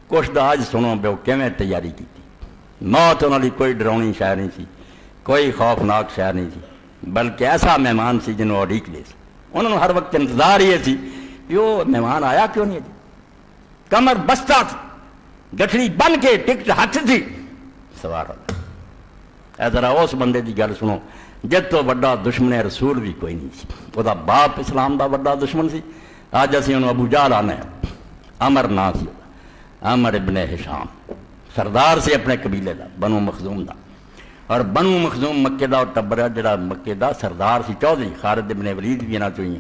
کچھ دا اج سنو بھی وہ کیویں تیاری کی. موت انہوں نے کوئی ڈراؤنی شے نہیں سی، کوئی خوفناک شے نہیں سی، بلکہ ایسا مہمان سی جنہوں اڑیک لے سی. انہوں نے ہر وقت انتظار ہی سی کہ وہ مہمان آیا کیوں نہیں. کمر بستہ تھی، گٹھڑی بن کے ٹکٹ ہاتھ تھی، سوار ہوتا. اے ذرا اس بندے کی گل سنو جت تو بڑا دشمن رسول بھی کوئی نہیں سی. وہ باپ اسلام دا بڑا دشمن سی. اج اسی انہوں ابو جہل آنے، عمر نا سی، عمر ابن ہشام، سردار سے اپنے قبیلے دا، بنو مخزوم دا. اور بنو مخزوم مکے دا ٹبر ہے جڑا مکے دا سردار سی. چودھری خالد ابن ولید بھی انہاں چوں ہی.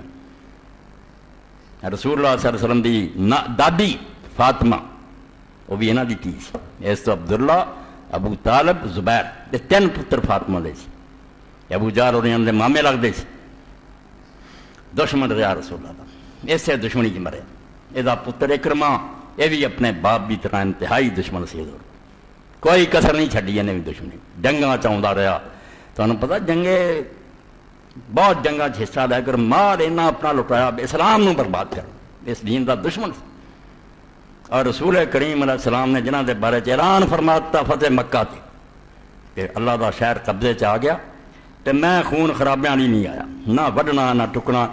رسول اللہ صلی اللہ علیہ وسلم دی دادی فاطمہ وہ بھی انہاں دی تھی سی. اس تو عبداللہ، ابو طالب، زبیر، یہ 3 پتر فاطمہ دے سی. ابو جہل اور انہاں دے مامے لگدے سی. دشمن رہا رسول اللہ دا، اسے دشمنی چ مریا. یہ پتر اکرما یہ بھی اپنے باپ بھی طرح انتہائی دشمن سی. کوئی کسر نہیں چھڈی انہیں بھی دشمنی. جنگاں چاہتا رہا. تمہیں پتا جنگے بہت جنگاں حصہ لے کر مال اینا اپنا لٹایا اسلام نو برباد کر. اس دین دا دشمن. اور رسول کریم علیہ السلام نے جنہاں دے بارے اعلان فرماتا فتح مکہ تھی کہ اللہ دا شہر قبضے چ آ گیا تو میں خون خرابیاں نہیں آیا، نہ وڈنا نہ ٹکنا،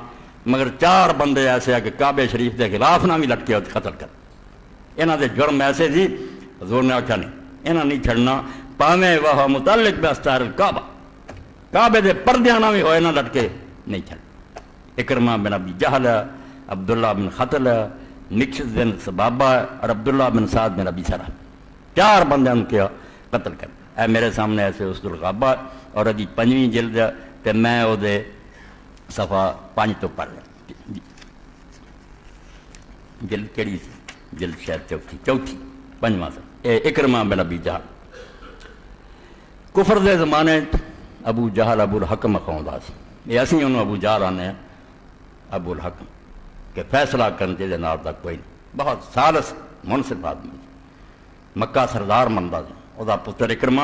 مگر 4 بندے ایسے ہیں کہ کعبے شریف دے خلاف نہ بھی لٹکے قتل کر. انہاں دے جرم ایسے تھی حضور نے آکھا نہیں انہاں نہیں چھڑنا، پاویں وہ متعلق باستار الکعبہ، کعبے دے پردیاں نہ بھی ہوئے نہ لٹکے نہیں چھڑ. اکرمہ بن ابی جہل، عبداللہ بن خطل، مکشد بن سبابہ اور عبداللہ بن سعد بن ابی سرح، 4 بندیاں کیا قتل کر. اے میرے سامنے ایسے اسد الغابہ اور ادی 5ویں جلد تے میں او دے صفحہ 5 تو پڑھ لیا. جلد کیڑی سی؟ جلد شاید چوتھی 5واں سا. اے اکرمہ بن ابی جہل کفر دے زمانے ابو جہل ابو الحکم اخوندا سی. یہ اسی انہوں ابو جہل آنے ہیں ابو الحکم کہ فیصلہ کرنے کے نال دا کوئی نہیں. بہت سالس منصف آدمی، مکہ سردار مندا سی. او دا پتر اکرمہ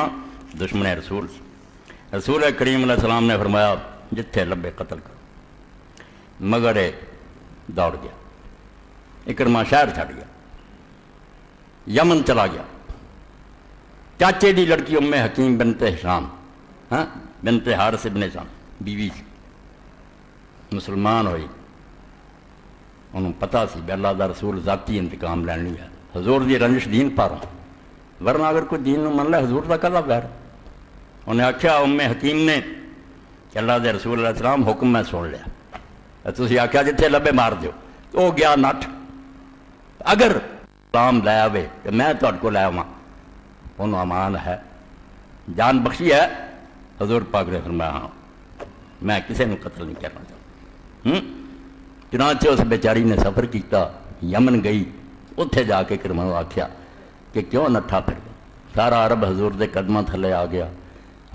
دشمن رسول سی. رسول کریم علیہ السلام نے فرمایا جتھے لبے قتل کرو. مگر دوڑ گیا. اکرمہ شہر چھڑ گیا، یمن چلا گیا. چاچے دی لڑکی ام حکیم بنت ہشام، بنت حارث ابن ہشام بیوی سی، مسلمان ہوئی. انہوں پتہ سی کہ اللہ دا رسول ذاتی انتقام لینی ہے. حضور دی رنجش دین پاروں، ورنہ اگر کوئی دین نو من لے حضور دا کلا بیر. انہیں آکھیا ام حکیم نے کہ اللہ دے رسول علیہ السلام حکم میں سن لیا، تسی آکھیا جتھے لبے مار دیو. وہ گیا نٹ. اگر سلام لے آوے کہ میں تہاڈے کو لے آواں، انہوں امان ہے، جان بخشی ہے. حضور پاک نے فرمایا ہاں میں کسی نے قتل نہیں کرنا چاہتا. چنانچہ اس بیچاری نے سفر کیتا، یمن گئی. اتھے جا کے کرمہ آکھیا کہ کیوں نٹھا پھر گیا. سارا عرب حضور دے قدمہ تھلے آ گیا،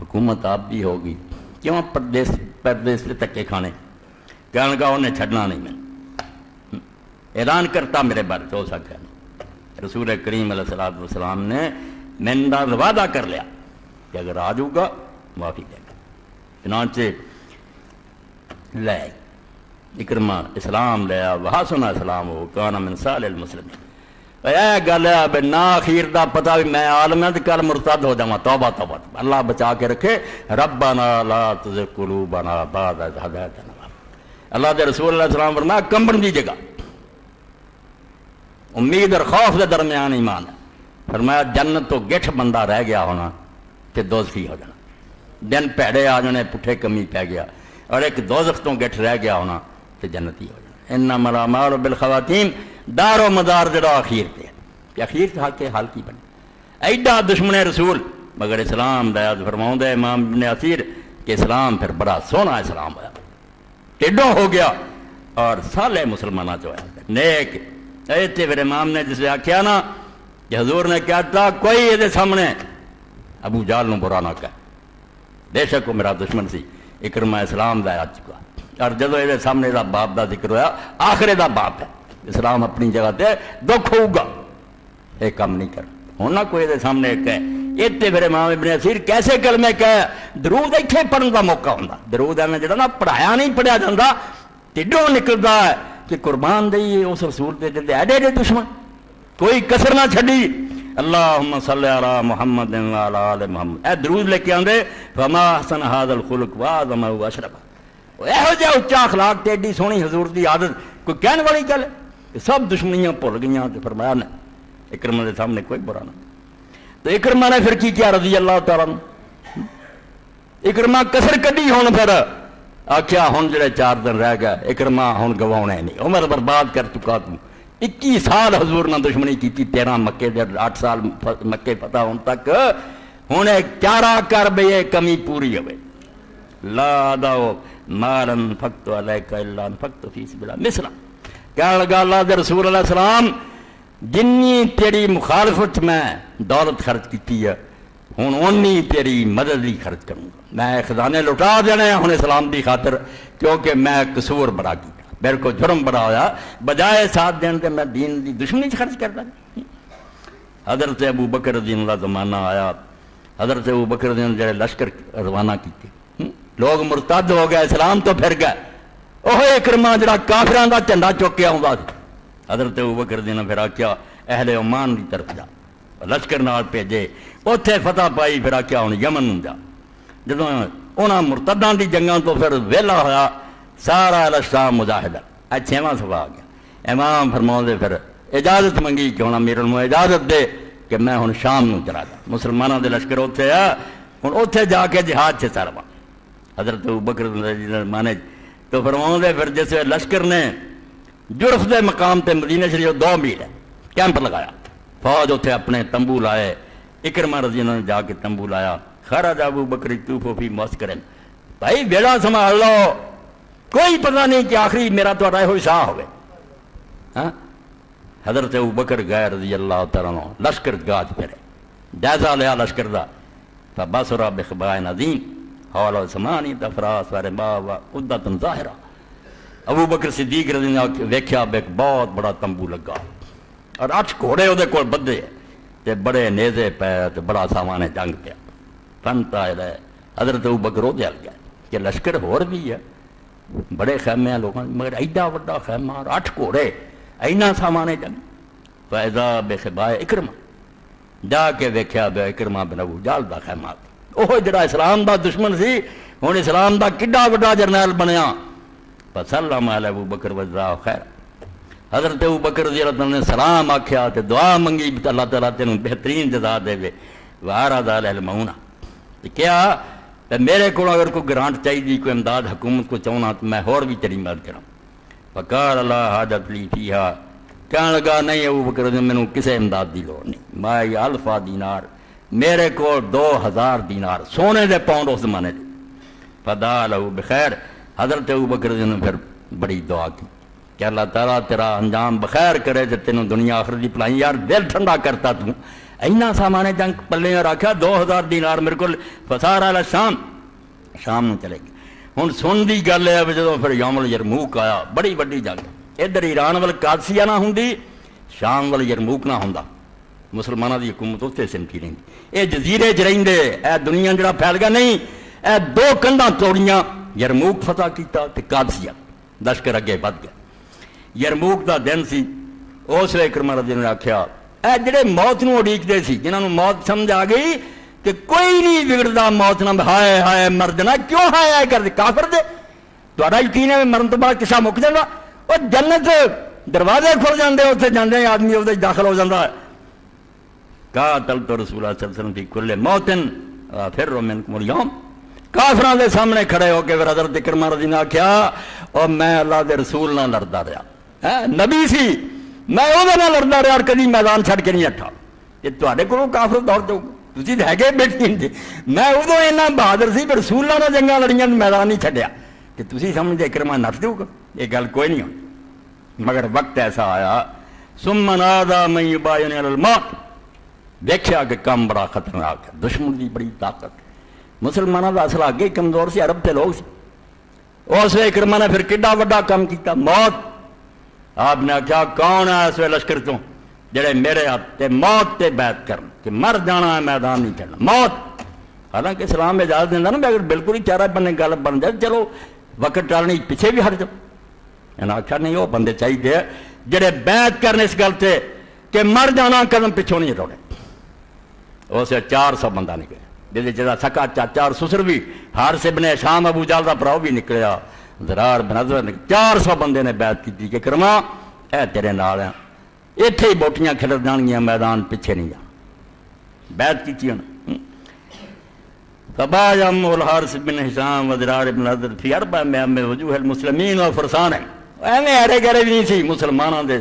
حکومت آپ بھی ہوگی، کیوں پردیس سے تکے کھانے. کہنے لگا انہیں چھڑنا نہیں. میں اعلان کرتا میرے بارے تو ہو سکتا نہیں. رسول کریم علیہ السلام نے میرا وعدہ کر لیا کہ اگر آ جاؤ گا معافی دے گا. چنانچہ لے اکرمہ اسلام لیا. وہاں سنا اسلام ہو کانا من صالح المسلمین. اے گل ہے بے نا اخیر دا پتہ بھی میں عالم ہے کل مرتد ہو جاواں. توبہ توبہ اللہ بچا کے رکھے. ربنا لا تزغ قلوبنا بعد اذ ہدیتنا. اللہ دے رسول اللہ علیہ وسلم فرمایا کمبن دی جگہ امید اور خوف دے درمیان ایمان ہے. فرمایا جنت تو گٹھ بندہ رہ گیا ہونا کہ دوزخی ہو جانا. دن پیڑے آ جانے پٹھے کمی پہ گیا، اور ایک دوزخ تو گٹھ رہ گیا ہونا کہ جنتی ہو جانا. انما الاعمال بالخواتیم، دار و مدار جڑا اخیر پہ کہ اخیر تھا کہ حال کی بنے ایڈا دشمن رسول، مگر اسلام بیاد فرماؤں دے امام ابن اثیر کہ اسلام پھر بڑا سونا اسلام ہوا، ٹیڈوں ہو گیا اور صالح مسلمانہ جو ہے نیک ایتے پھر امام نے جسے آکھیا نا کہ حضور نے کیا تھا کوئی یہ سامنے ابو جہل نو برا نہ کہے، بے شک وہ میرا دشمن سی، اکرمہ اسلام دا آ چکا، اور جدو یہ سامنے دا باپ دا ذکر ہوا آخرے دا باپ ہے، اسلام اپنی جگہ تے دکھ ہوگا ایک کام نہیں کر ہونا کوئی دے سامنے کہے، اتنے پھر امام ابن اثیر کیسے کلمے کہے، درود ایتھے پڑھن دا موقع ہوندا، درود ہے جڑا نا پڑھایا نہیں پڑھیا جاندا، ٹڈوں نکلدا ہے کہ قربان دئی اس رسول دے دے ایڈے ایڈے دشمن، کوئی کسر نہ چھڈی، اللہم صلی علی محمد وعلی آل محمد، اے درود لے کے آندے فما احسن ھذا الخلق واعظمہ واشرف، یہو جہا اچا اخلاق تے ایڈی سونی حضور دی عادت کوئی کہنے والی گل ہے کہ سب دشمنیاں بھول گئیاں تے فرمایا نے اکرمہ دے سامنے کوئی برا نہ، تو اکرمہ نے پھر کی کیا رضی اللہ تعالیٰ عنہ، اکرمہ کسر کڈی ہون پھر آکھیا ہن جڑے 4 دن رہ گئے اکرمہ ہن گواونے نہیں، عمر برباد کر چکا تو 21 سال حضور نہ دشمنی کی 13 مکے دے 8 سال مکے فتح ہون تک، ہن چارہ کر بے یہ کمی پوری ہوئے، لا داؤ مالا انفقت علیک الا انفقت فی سبیل اللہ مثلا، کہنے لگا اللہ دے رسول علیہ السلام جنی تیری مخالفت میں دولت خرچ کیتی ہے ہن اونی تیری مدد ہی خرچ کروں گا، میں خزانے لٹا دینے ہن اسلام دی خاطر، کیونکہ میں قصور بڑا کیا میرے کو جرم بڑا ہویا، بجائے ساتھ دین کے میں دین دی دشمنی سے خرچ کرتا۔ حضرت ابو بکر رضی اللہ زمانہ آیا، حضرت ابو بکر رضی اللہ جڑے لشکر روانہ کیتے، لوگ مرتد ہو گئے، اسلام تو پھر گئے، اوہ اکرمہ جڑا کافراں دا جھنڈا چک کے آوندا سی، حضرت ابو بکر رضی اللہ پھر آکھیا اہل عمان دی طرف جا، لشکر نال بھیجے، اوتھے فتح پائی، پھر آکھیا ہن یمن نوں جا، جدوں انہاں مرتداں دی جنگاں تو پھر ویلا ہویا، سارا الشام مجاہدہ، 6واں صفحہ آ گیا، امام فرماؤں دے پھر اجازت منگی کہ ہن امیر المومنین اجازت دے کہ میں ہن شام نوں چلا جا، مسلماناں دے لشکر اوتھے آ، ہن اوتھے جا کے جہاد چ سروا، حضرت ابو بکر رضی اللہ مانے تو فرماؤں دے پھر جیسے لشکر نے جرف دے مقام تے مدینہ شریف 2 میل ہے کیمپ لگایا، فوج اوتھے اپنے تمبو لائے، اکرمہ رضی اللہ نے جا کے تمبو لایا، خرج ابو بکر یطوف فی معسکر، بھائی بیڑا سنبھال لو، کوئی پتہ نہیں کہ آخری میرا تو رائے ہوئی شاہ ہوئے، ہاں حضرت ابو بکر گئے رضی اللہ تعالیٰ عنہ، لشکر گاج پھرے، جائزہ لیا لشکر دا، فبصر بخبائن عظیم حول ثمانیۃ افراس ورباع وعدۃ ظاہرہ، ابو بکر صدیق رضی اللہ عنہ ویکھیا ایک بہت بڑا تمبو لگا اور 8 گھوڑے وہ کول بدھے تے بڑے نیزے پے تے بڑا سامان جنگ پیا، فنتا ہے حضرت ابو بکر وہ جل گیا کہ لشکر ہور بھی ہے، بڑے خیمے ہیں لوگوں مگر ایڈا بڑا خیمہ اور 8 گھوڑے اینا سامان جنگ، فاذا بخباء اکرمہ، جا کے ویکھیا بے اکرمہ بن ابو جہل دا خیمہ، وہ جڑا اسلام دا دشمن سی ہن اسلام دا کڈا بڑا جرنیل بنیا، فسلم علی ابو بکر وجزاہ خیر، حضرت ابو بکر رضی اللہ عنہ نے سلام آکھیا تے دعا منگی اللہ تعالیٰ تینوں بہترین جزا دے وے، وعرض علیہ المعونہ، کیا تے میرے کو اگر کوئی گرانٹ چاہیے کوئی امداد حکومت کو چاہنا تو میں اور بھی تیری مدد کراں، فقال اللہ حاجت لی فیہا، کہنے لگا نہیں ابو بکر رضی اللہ عنہ کسے امداد دی لوڑ نہیں، مائی 1000 دینار، میرے کو 2000 دینار سونے دے پاؤنڈ اس زمانے دے، فدعا لہو بخیر، حضرت ابو بکر رضی اللہ عنہ پھر بڑی دعا کی کہ اللہ تعالیٰ تیرا انجام بخیر کرے تے تینوں دنیا آخرت دی پلائی، یار دل ٹھنڈا کرتا تو اینا سامان جنگ پلے اور آکھا 2000 دینار میرے کو، فسار علی شام، شام نو چلے گئے، ہن سن دی گل ہے جدوں پھر یوم الیرموک آیا، بڑی وڈی جنگ، ادھر ایران وال قادسیہ نہ ہوندی، شام وال یرموک نہ ہوندا، مسلمانوں دی حکومت اتنے سمٹی رہی، اے جزیرے چ رہندے، اے دنیا جڑا پھیل گیا نہیں، اے 2 کنڈاں توڑیاں، یرموک فتح کیتا تے قادسیہ، لشکر اگے بد گیا، یرموک دا دن سی، اس لیے اکرمہ رضی اللہ نے آکھیا اے جڑے موت نو اڑیک دے سی، جنہاں نو موت سمجھ آ گئی کہ کوئی نہیں بگڑدا موت نہ، ہائے ہائے مر جانا، کیوں ہائے ہائے کر دے کافر دے، تہاڈا یقین ہے مرن تو بعد قصہ مک جاندا، او جنت دروازے کھل جاندے، اوتھے جاندے آدمی اوہدے داخل ہو جاندا ہے، قاتلت رسول اللہ صلی اللہ علیہ وسلم فی کل موتن فروا منکم اليوم، کافراں دے سامنے کھڑے ہو کے پھر حضرت اکرمہ رضی نے آخیا اور میں اللہ دے رسول نہ لڑتا رہا، نبی سی میں وہ لڑتا رہا اور کدی میدان چھڑ کے نہیں ہٹا، یہ تے کو کافر دوڑ جاؤ تھی ہے گے بیٹھی میں ادو اینا بہادر سی پھر رسول نے جنگاں لڑیاں میدان نہیں چھڈیا کہ تھی سمجھتے اکرمہ نٹ دو گا، یہ گل کوئی نہیں ہوئی، مگر وقت ایسا آیا ثم نادى من يبايعني على الموت، دیکھا کہ کام بڑا خطرناک ہے، دشمن کی بڑی طاقت، مسلمانوں کا اصل آگے کمزور سی، عرب کے لوگ سی، اس وقت اکرمہ نے پھر کڈا وڈا کام کیتا، موت آپ نے کیا کون ہے اس لشکر تو جڑے میرے ہاتھ موت تے بیعت کرن کہ مر جانا ہے میدان نہیں چڑھنا، موت، حالانکہ اسلام میں اجازت دینا نا، اگر بالکل ہی چارہ بننے گل بن جائے چلو وقت ٹالنے پیچھے بھی ہٹ جاؤ، انہیں آخیا نہیں وہ بندے چاہیے جڑے بیعت کرنے اس گل سے کہ مر جانا قدم پچھوں نہیں ہٹاؤنے، اسے 400 بندہ نکلے جہاں جہاں سکا چاچا اور سسر بھی حارث ابن ہشام ابو جہل کا پراؤ بھی نکلیا، ضرار بن ازور نکلے، 400 بندے نے بیعت کی کہ اکرمہ اے تیرے نال ہیں، اتنے ہی بوٹیاں کھلر جانگیاں میدان پیچھے نہیں جانا، بیعت کی فبايعهم الحارث بن ہشام وزرار بن ازور فی اربع من وجوہ المسلمین و فرسان، ایویں ایرے گرے بھی نہیں سی، مسلمانوں دے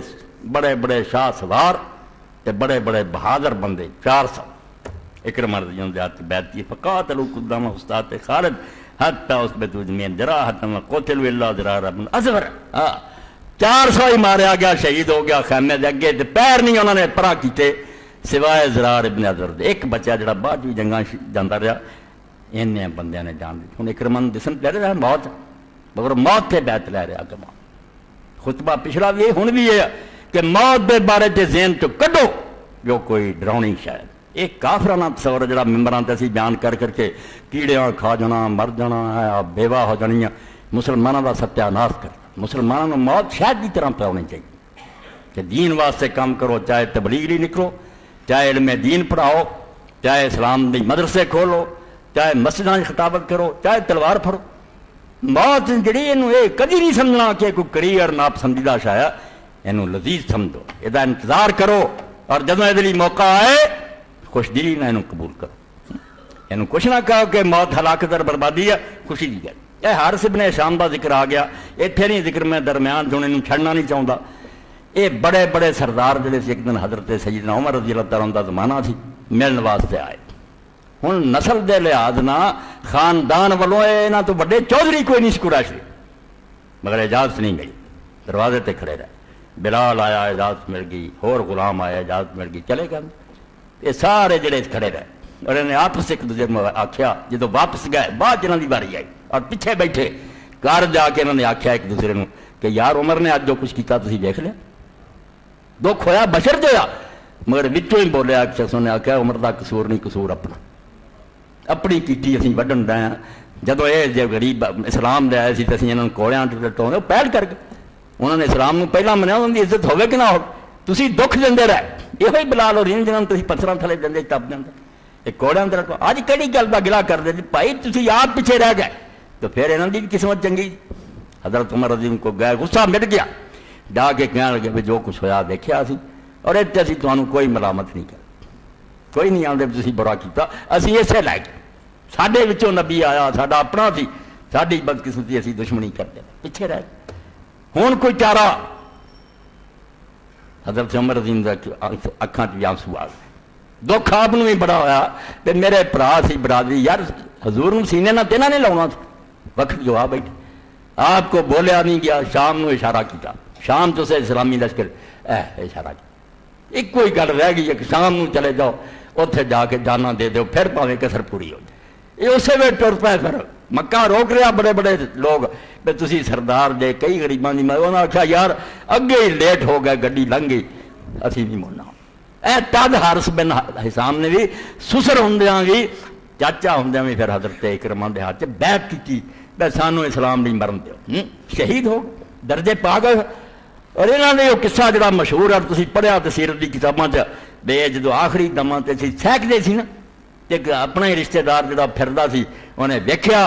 بڑے بڑے شاہ سوار تے بڑے بڑے بہادر بندے 400 اکرمہ رضی اللہ عنہ بیعت کی، فقاتلوا قدام استاد خالد حتی اثبتوا جميعا جراحة وقتلوا الا زرار بن ازور، 400 ہی ماریا گیا، شہید ہو گیا خیمے دے اگے، پیر نہیں انہوں نے پرا کیتے سوائے زرار ابن ازور دے، ایک بچہ جڑا بعد بھی جنگاں جاندا رہا، انہیں بندیاں نے جان دی، ہن اکرمہ دسن لے رہا ہے موت، مگر موت تے بیعت لے رہا اگے، خطبہ پچھلا بھی ہن بھی ہے کہ موت دے بارے تے ذہن چ کڈو جو کوئی ڈراؤنی شاید، ایک کافرانہ تصور جڑا ممبراں تے اسی بیان کر کر کے کیڑیاں کھا جانا، مر جانا ہے، بیوہ ہو جانیاں، مسلمانوں کا ستیہ ناش کرنا، مسلمانوں کو موت شاید کی طرح پہ ہونی چاہیے کہ دین واسطے کام کرو، چاہے تبلیغ لی نکلو، چاہے علم دین پڑھاؤ، چاہے اسلام دی مدرسے کھولو، چاہے مسجداں خطابت کرو، چاہے تلوار پھڑو، موت جڑی یہ کدی نہیں سمجھنا کہ کوئی کریئر ناپسندیدہ شاید، یہ لذیذ سمجھو، یہ انتظار کرو، اور جدوں یہ موقع آئے خوش دلی نہ قبول کرو، یہ کچھ نہ کہو کہ موت ہلاکت اور بربادی ہے، خوشی دی گل، یہ حارث ابن ہشام کا ذکر آ گیا، اتنے نہیں ذکر میں درمیان جو انہوں چھڑنا نہیں چاہتا، یہ بڑے بڑے سردار جڑے سے ایک دن حضرت سیدنا عمر رضی اللہ تعالیٰ عنہ کا زمانہ سی، ملن واسطے آئے، ہن نسل دے لحاظ نہ خاندان والوں یہاں تو بڑے چودھری کوئی نہیں قریشی، مگر اجازت نہیں گئی، دروازے تے کھڑے رہے، بلال آیا اجازت مل گئی، اور غلام آیا اجازت مل گئی، چلے گئے، یہ سارے جڑے کھڑے رہے، اور انہیں آپس ایک دوسرے میں آخیا، جدو واپس گئے بعد جنہوں کی باری آئی اور پیچھے بیٹھے گھر جا کے انہوں نے آخیا ایک دوسرے کو کہ یار عمر نے اج جو کچھ کیا تھی دیکھ لیا، دکھ ہویا بشر جویا، مگر وچوں ہی بولیا ایک شخص نے آخیا عمر کا قصور نہیں، قصور اپنا، اپنی کیتی اسی وڈن دے ہیں، جدو یہ جو غریب اسلام دے آئے سی تو اسی انہوں نے کوڑیاں ٹوٹے پہل کر کے انہوں نے اسلام کو پہلا منیا، انہوں کی عزت ہوے کہ نہ ہو، تسی دکھ دے رہے، یہ بلال اور جنہوں نے تسی پتھراں تھلے دے تپ دے، یہ کوڑیاں تے رکھو، اج کہڑی گل دا گلا کر دے بھائی تسی آپ پیچھے رہ گئے، تو پھر انہوں کی قسمت چنگی، حضرت عمر رضی اللہ عنہ کو گئے، غصہ مٹ گیا، ڈا کے کہنے لگے بھی جو کچھ ہویا دیکھیا سی، اور اتنے اسی تمہیں کوئی ملامت نہیں کر، کوئی نہیں آدھے تسی برا کیتا، اسی اسے لے گئے، ساڈے وچوں نبی آیا، ساڈا اپنا سی، ساڈی بدقسمتی اسی دشمنی کرتے پیچھے رہ گئے، ہن کوئی چارہ، حضرت عمر رضی اللہ عنہ اکھاں چ آنسو آ گئے، دکھ آپ بھی بڑا ہوا، تے میرے برا سی برادری، یار حضور سینے نہ تینا نہیں لاؤنا تھا، وقت جو آ بیٹھے، آپ کو بولیا نہیں گیا، شام نو اشارہ کیا، شام تو سے اسلامی لشکر اشارہ کیا، ایک کوئی گل رہ گئی ہے کہ شام نو چلے جاؤ، اتنے جا کے جانا دے دو، پھر پاویں کسر پوری ہو جائے، یہ اسی ویل ٹر پائے، پھر مکہ روک رہا بڑے بڑے لوگ بھی تسی سردار دے کئی غریباں دی، میں انہوں نے آخیا یار اگے ہی لیٹ ہو گئے، گڈی لنگ گئی، اسی نہیں مڑنا، تد حارث بن ہشام نے بھی سسر ہوندیاں بھی چاچا ہوندیاں بھی پھر حضرت اکرمہ دے ہاتھ بیعت کی کہ سانو اسلام نہیں مرن دیو، شہید ہو درجے پا گئے، اور انہوں نے وہ قصہ جڑا مشہور ہے تسی پڑھیا تے سیرت دی کتاباں چ بے جدو آخری دماں تے سی سہکدے سی نا، ایک اپنا ہی رشتہ دار جڑا پھردا سی، انہیں ویکھیا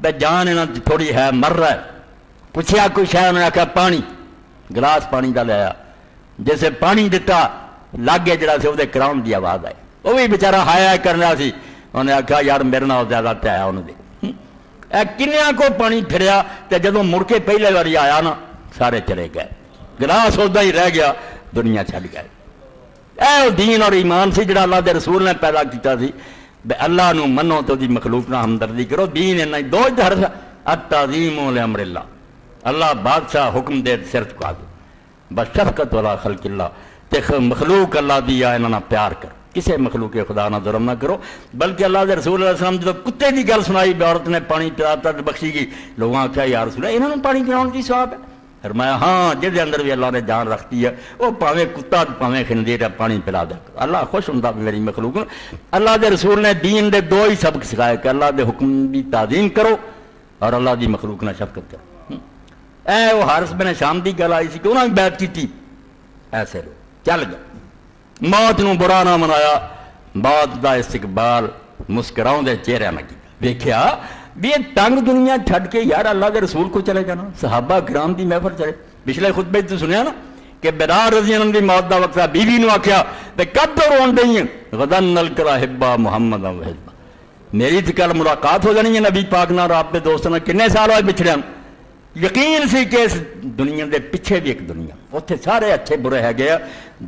بے جان انہاں تھوڑی ہے مر رہا ہے، پوچھیا کوئی شے، انہوں نے آخیا پانی، گلاس پانی دا لیا، جیسے پانی دتا لاگے جڑا سی وہ کراؤن دی آواز آئی، وہ بھی بیچارہ ہایا کرنا سی، انہیں آخیا یار میرے نال زیادہ تے آیا انہوں نے کنیاں کو پانی پھریا تے جدوں مڑ کے پہلے باری آیا نا سارے چلے گئے، گلاس ادا ہی رہ گیا، دنیا چھڈ گئے۔ اے دین اور ایمان سی جڑا اللہ دے رسول نے پیدا کیتا سی، اللہ نو منو تو دی مخلوق نہ ہمدردی کرو۔ دین انہاں دو حرف التعظیم لامر اللہ، اللہ بادشاہ حکم دے سر چکا دو، بس شفقت والا خلق اللہ تے مخلوق اللہ دی آ انہاں پیار کر، کسے مخلوق خدا نہ ظلم نہ کرو۔ بلکہ اللہ دے رسول علیہ السلام جب کتے دی گل سنائی عورت نے پانی پلاتا تے بخشی گئی، لوگوں آخیا یا رسول اللہ انہوں نے پانی پلاؤن کی ثواب ہے؟ فرمایا ہاں جہدے اندر بھی اللہ نے جان رکھتی ہے وہ پاویں کتا پاویں خنزیر ہے پانی پلا دے، اللہ خوش ہوندا میری مخلوق۔ اللہ دے رسول نے دین دے دو ہی سبق سکھائے کہ اللہ دے حکم دی تعظیم کرو اور اللہ دی مخلوق نہ شفقت کرو۔ اے وہ حارث بن شام دی گل آئی سی کہ انہوں نے بیعت کی، ایسے لوگ چل گئے، موت نو برا نہ منایا، موت دا استقبال مسکراؤں دے چہرے نہ کیا۔ دیکھیا بھی یہ تنگ دنیا چھڈ کے یار اللہ کے رسول کو چلے جانا، صحابہ کرام دی محفل چلے۔ پچھلے خطبے تو سنیا نا کہ بلال رضی اللہ عنہ دی موت دا وقت بیوی نو آکھیا تے کب تو رون دئی ہیں، غدن نلقا حبا محمد و حزبہ، میری تے کل ملاقات ہو جانی ہے نبی پاک نال، آپ دے دوست نال کنے سال ہوئے بچھڑے۔ یقین سی کہ اس دنیا دے پیچھے بھی ایک دنیا، اتنے سارے اچھے برے ہے گئے،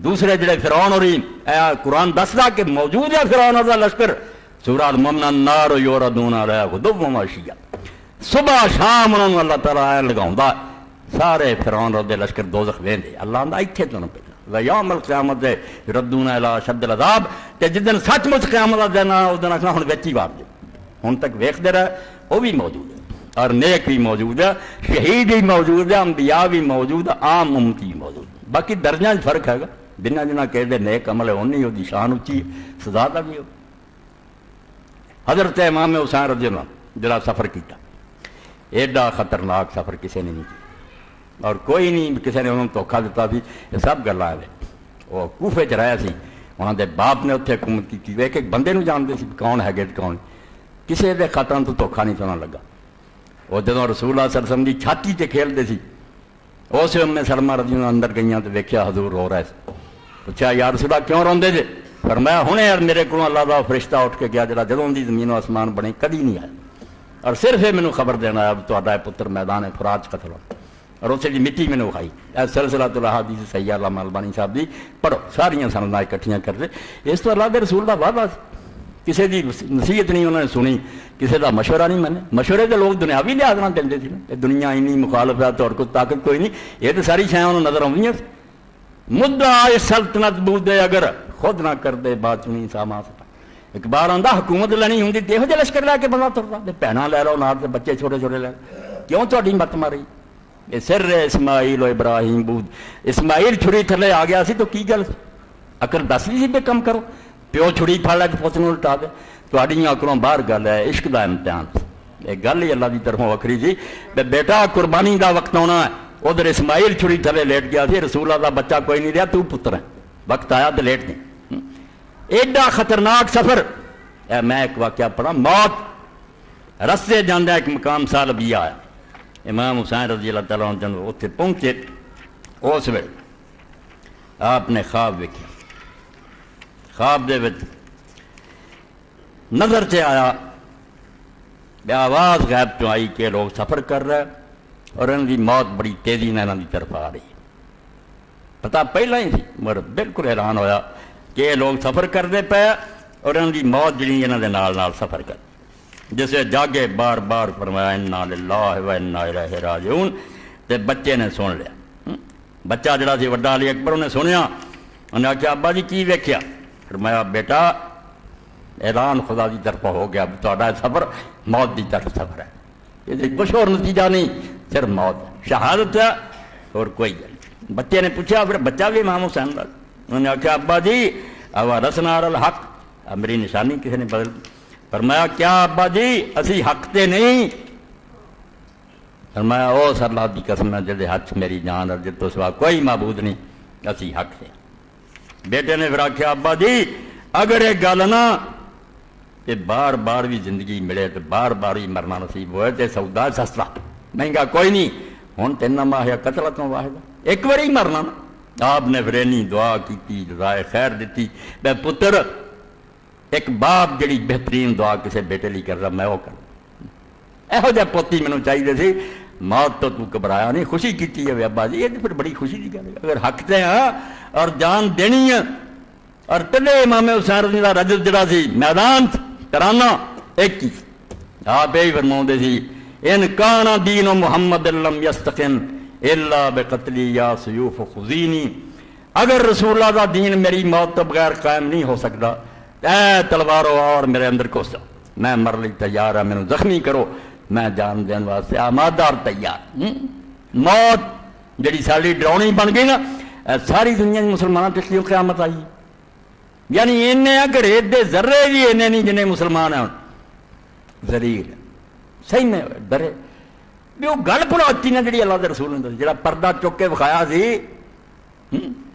دوسرے جڑے فرعون اور قرآن دسدا کہ موجود ہے فرعون اور لشکر، سورہ المؤمن النار یوردون علیہا غدوا وعشیا، صبح شام انہوں نے اللہ تعالیٰ لگاؤندا، سارے فرعون اور لشکر دوزخ ویندے، اللہ آندا ایتھے تو نہ پہلا یوم القیامت یردون الی اشد العذاب، تے جدن سچ مچ قیامت دا دن اس دن آخنا ہن وچ ہی وار دے، ہن تک ویکھدے رہے، وہ بھی موجود ہے اور نیک بھی موجود ہے، شہید بھی موجود ہے، انبیاء بھی موجود ہے، عام امتی بھی موجود ہے۔ باقی درجہ فرق ہے گا، جنہ جنہ کہتے نیک عمل ہے اونی وہ شان اچھی ہے، سزا کا بھی ہو۔ حضرت امام حسین رضی اللہ عنہ جڑا سفر کیتا، ایڈا خطرناک سفر کسی نے نہیں کیا اور کوئی نہیں کسی نے انہوں نے دھوکھا دیتا سی، یہ سب گلاں ہے۔ وہ کوفے چ رہا سی، وہاں دے باپ نے اتنے حکومت کی، ایک ایک بندے نو جانتے سی کون ہے گے کون، کسی دے خطروں تو دھوکھا نہیں سونا لگا۔ وہ جدوں رسول اللہ صلی اللہ علیہ وسلم کی چھاتی تے کھیلتے سی، اس ام سلمہ رضی اللہ اندر گئیاں تو ویکھیا حضور رو رہے سے، پوچھا یا رسول اللہ کیوں روندے جے؟ فرمایا ہنے یار میرے کو اللہ دا فرشتہ اٹھ کے گیا جڑا جدوں دی زمین و آسمان بنے کدی نہیں آیا، اور صرف یہ مینوں خبر دینا آیا تہاڈا پتر میدان فرات قتل ہو، اور اسے دی مٹی مینوں کھائی۔ اے سلسلۃ الاحادیث صحیحہ علامہ البانی صاحب دی پڑھو، ساریاں سنداں اکٹھیاں کر دے۔ اس تو اللہ دے رسول دا وعدہ کسی دی نصیحت نہیں انہوں نے سنی، کسی دا مشورہ نہیں مانے، مشورے تو لوگ دنیاوی لحاظ نہ دے سی نا، دنیا اینی مخالفت اور کوئی طاقت کوئی نہیں، یہ تو ساری شاید انہوں نظر آؤں مدعا سلطنت بودے اگر خود نہ کر دے بات چنی ساما ستا۔ ایک بار آندا حکومت لینی ہوں یہ جہ لشکر لے کے بندہ ترتا، بھیناں لے لو نال تے بچے چھوٹے چھوٹے لے لو، کیوں تہاڈی مت ماری؟ یہ سر اسماعیل و ابراہیم بود، اسماعیل چھری تھلے آ گیا سی تو کی گل عقل دس نہیں سی بے کم کرو، پیو چھری پھڑ لے کے پوت نوں لٹا دے، تہاڈیاں عقلوں باہر گل ہے، عشق دا امتحان، یہ گل ہی اللہ دی طرفوں وکھری جی، بیٹا قربانی دا وقت آنا ہے، ادھر اسماعیل چھری تھلے لیٹ گیا سی، رسول اللہ دا بچہ کوئی نہیں رہا، تو پتر ہے، وقت آیا تو لیٹ نہیں۔ ایڈا خطرناک سفر، میں ایک واقعہ پڑھا، موت رستے جاندہ ایک مقام سالبیہ آیا، امام حسین رضی اللہ تعالیٰ عنہ جب اتنے پہنچے اس ویلے آپ نے خواب ویکھیا، خواب دے وچ نظر سے آیا بے آواز غیب تو آئی کہ لوگ سفر کر رہے اور ان کی موت بڑی تیزی میں انہوں کی طرف آ رہی ہے، پتہ پہلا ہی سی مگر بالکل حیران ہویا کہ یہ لوگ سفر کرتے پے اور ان کی موت جڑی انہوں دے نال نال سفر کر، جسے جاگے بار بار فرمایا انا للہ و انا الیہ راجعون، تے بچے نے سن لیا، بچہ جڑا سی وڈا علی اکبر انہیں سنیا، انہیں آخیا ابا جی کی ویکھیا؟ فرمایا بیٹا اعلان خدا دی طرف ہو گیا، تہاڈا سفر موت دی طرف سفر ہے، یہ کچھ اور نتیجہ نہیں، صرف موت شہادت ہے اور کوئی گل نہیں۔ بچے نے پوچھا، پھر بچہ بھی امام حسین دا، انہوں نے آخیا ابا جی اوا رسنا علی الحق، میری نشانی کسی نے بدل دی۔ فرمایا کیا ابا جی اسی حق تے نہیں؟ فرمایا او اللہ دی قسم ہے جدے ہاتھ میری جان اور جد تو سوا کوئی معبود نہیں، اسی حق سے۔ بیٹے نے پھر آخیا ابا جی اگر یہ گل نہ کہ بار بار بھی زندگی ملے تو بار بار بھی مرنا نصیب ہوئے تو سودا سستا مہنگا کوئی نہیں، ہوں تین ماہ قتلتوں واحد ایک باری مرنا نا۔ آپ نے پھر اینی دعا کی، رائے خیر دیتی، میں پتر ایک باپ جڑی بہترین دعا کسی بیٹے لی کر رہا میں وہ کر، ਇਹੋ ਜਿਹਾ ਪੋਤੀ ਮੈਨੂੰ ਚਾਹੀਦੇ ਸੀ। ਮੌਤ ਤੋਂ ਤੂੰ ਘਬਰਾਇਆ ਨਹੀਂ, ਖੁਸ਼ੀ ਕੀਤੀ ਹੈ ਅੱਬਾ ਜੀ, ਇਹ ਤਾਂ ਫਿਰ ਬੜੀ ਖੁਸ਼ੀ ਦੀ ਗੱਲ ਹੈ। ਅਗਰ ਹੱਕ ਤੇ ਆ ਔਰ ਜਾਨ ਦੇਣੀ ਹੈ। ਔਰ ਤਿੰਨੇ ਇਮਾਮ ਹੁਸੈਨ ਰਜ਼ੀ ਦਾ ਰਜਤ ਜਿਹੜਾ ਸੀ ਮੈਦਾਨ ਤਰਾਨਾ ਇੱਕ ਹੀ ਆਪ ਹੀ ਫਰਮਾਉਂਦੇ ਸੀ, ਇਨ ਕਾਨਾ ਦੀਨ ਮੁਹੰਮਦ ਲਮ ਯਸਤਕਿਮ ਇਲਾ ਬਿਕਤਲੀ ਯਾ ਸਯੂਫ ਖੁਜ਼ੀਨੀ। ਅਗਰ ਰਸੂਲਾਂ ਦਾ ਦੀਨ ਮੇਰੀ ਮੌਤ ਤੋਂ ਬਗੈਰ ਕਾਇਮ ਨਹੀਂ ਹੋ ਸਕਦਾ, ਐ ਤਲਵਾਰੋ ਔਰ ਮੇਰੇ ਅੰਦਰ ਘੁਸੋ, ਮੈਂ ਮਰਨ ਲਈ ਤਿਆਰ ਹਾਂ, ਮੈਨੂੰ ਜ਼ਖਮੀ ਕਰੋ, ਮੈਂ ਜਾਨ ਦੇਣ ਵਾਸਤੇ ਆਮਾਦਾਰ ਤਿਆਰ। ਮੌਤ ਜਿਹੜੀ ਸਾਡੀ ਡਰਾਉਣੀ ਬਣ ਗਈ ਨਾ, ਸਾਰੀ ਦੁਨੀਆ ਦੇ ਮੁਸਲਮਾਨਾਂ ਤੇ ਕਿਉਂ ਕਿਆਮਤ ਆਈ? ਯਾਨੀ ਇੰਨੇ ਅੰਗਰੇਜ਼ ਦੇ ਜ਼ਰਰੇ ਵੀ ਇੰਨੇ ਨਹੀਂ ਜਿੰਨੇ ਮੁਸਲਮਾਨ ਹੈ। ਜ਼ਰੀਰ ਸਹੀ ਨੇ ਡਰੇ ਵੀ ਉਹ ਗੱਲ ਭੁਲਾਤੀ ਨਾ ਜਿਹੜੀ ਅੱਲਾਹ ਦੇ ਰਸੂਲ ਨੇ ਦੱਸੀ, ਜਿਹੜਾ ਪਰਦਾ ਚੁੱਕ ਕੇ ਵਿਖਾਇਆ ਸੀ,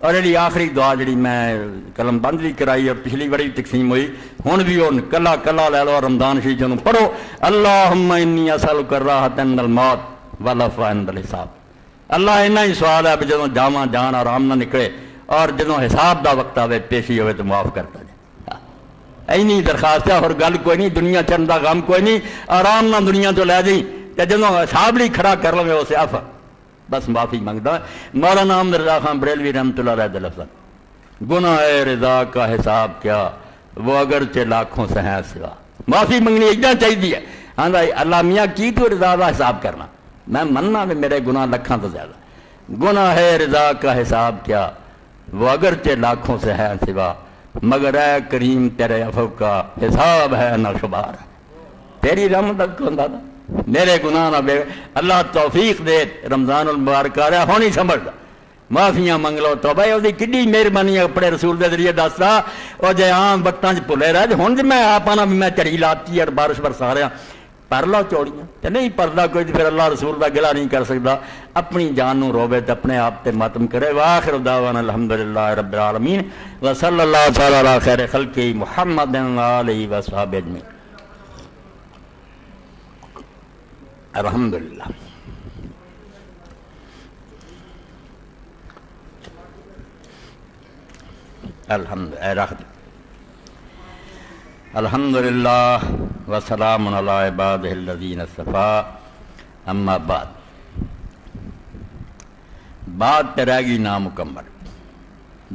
اور جی آخری دعا جی میں قلم بند بھی کرائی اور پچھلی بڑی تقسیم ہوئی ہوں بھی وہ کلا کلا لے لو رمضان شریف جنوں پڑھو اللہم انی اسألک الراحۃ عند الموت والعفو عند الحساب. اللہ اینا ہی سوال ہے جدوں جاواں جان آرام نہ نکلے اور جدوں حساب دا وقت آوے پیشی ہوئے تو معاف کرتا جائے. اینی درخواست ہے اور گل کوئی نہیں دنیا چن دا غم کوئی نہیں آرام نہ دنیا تو لے جی تے جدوں حساب لی کھڑا کر لوے اسے عفو بس معافی منگتا. مولانا احمد رضا خان بریلوی رحمۃ اللہ علیہ لفظ گناہ رضا کا حساب کیا وہ اگرچہ لاکھوں سے ہیں سوا. معافی منگنی اتنا چاہیے ہے. ہاں اللہ میاں کی تو رضا کا حساب کرنا میں مننا بھی میرے گناہ لکھاں تو زیادہ. گناہ رضا کا حساب کیا وہ اگرچہ لاکھوں سے ہے سوا مگر اے کریم تیرے عفو کا حساب ہے نہ شمار. تیری رحمت کو اندازہ میرے گناہ نہ بے. اللہ توفیق دے رمضان المبارک آ رہا ہونی سمجھدا معافیاں منگ لو تو بھائی وہ کڈی مہربانی ہے اپنے رسول دے ذریعے دستا اور جے عام وقتاں چ بھلے رہ ہوں جی میں آپ آنا بھی میں چڑی لاتی اور بارش برسا رہا پر لو چوڑیاں تے نہیں پردا کوئی پھر اللہ رسول دا گلا نہیں کر سکتا. اپنی جان نو روے تے اپنے آپ تے ماتم کرے. واخر دعوانا الحمدللہ رب العالمین وصلی اللہ تعالی علی خیر خلقہ محمد علیہ وصحبہ اجمعین. الحمدللہ الحمدللہ وسلام علی عبادہ الذین اصطفیٰ اما بعد. بات تے رہ گئی نامکمل.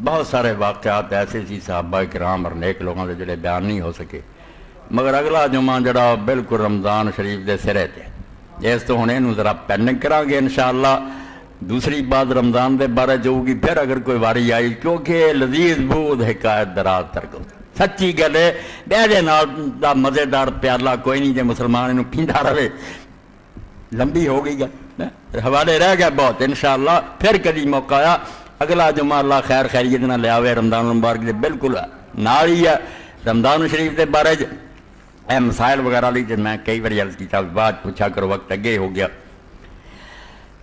بہت سارے واقعات ایسے سی صحابہ کرام اور نیک لوگوں کے جڑے بیان نہیں ہو سکے مگر اگلا جمعہ جڑا بالکل رمضان شریف دے سرے تے اس تو ہوں یہ ذرا پیننگ کریں گے انشاءاللہ. دوسری بات رمضان دے بارے جو ہوگی پھر اگر کوئی واری آئی کیونکہ لذیذ بود حکایت دراز ترک سچی گل ہے بہدے نال دا مزیدار پیالہ کوئی نہیں جے مسلمان انہوں پیندا رہے. لمبی ہو گئی گل حوالے رہ گئے بہت انشاءاللہ پھر کدی موقع آیا اگلا جمعہ اللہ خیر خیریت نہ لے آوے رمضان المبارک دے بالکل نال ہی ہے. رمضان شریف دے بارے اے مسائل وغیرہ لی جن میں کئی باری عرض کیتا بات پوچھا کرو وقت اگے ہو گیا.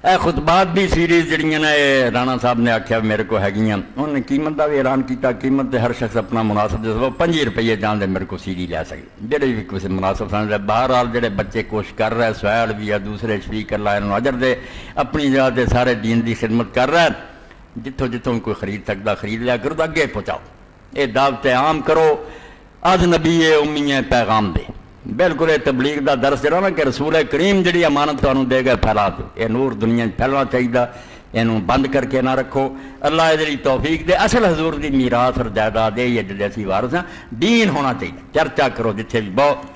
اے خطبات بھی سیریز جڑیاں نے رانا صاحب نے آکھیا میرے کو ہے گیاں انہوں نے قیمت کا بھی اعلان کیتا. قیمت تے ہر شخص اپنا مناسب دے 5 روپے جان دے میرے کو سی ڈی لے سکے جڑے بھی کسی مناسب سمجھ. بہرحال جڑے بچے کوشش کر رہے سہیل بھی ہے دوسرے شفیق اللہ انہوں اجر دے اپنی جگہ تے سارے دین دی خدمت کر رہے جتوں جتوں کوئی خرید سکتا خرید لیا کرو تو اگے پہنچاؤ. یہ دعوت عام کرو از نبی امی پیغام دے بالکل یہ تبلیغ دا درس جڑا نا کہ رسول کریم جڑی امانت تمہیں دے گا پھیلا دو. یہ نور دنیا پھیلنا چاہیے یہ بند کر کے نہ رکھو. اللہ یہ توفیق دے. اصل حضور دی میراث اور جائیداد یہ جڑے اسی وارث ہیں دین ہونا چاہیے. چرچا کرو جتھے بھی بہت.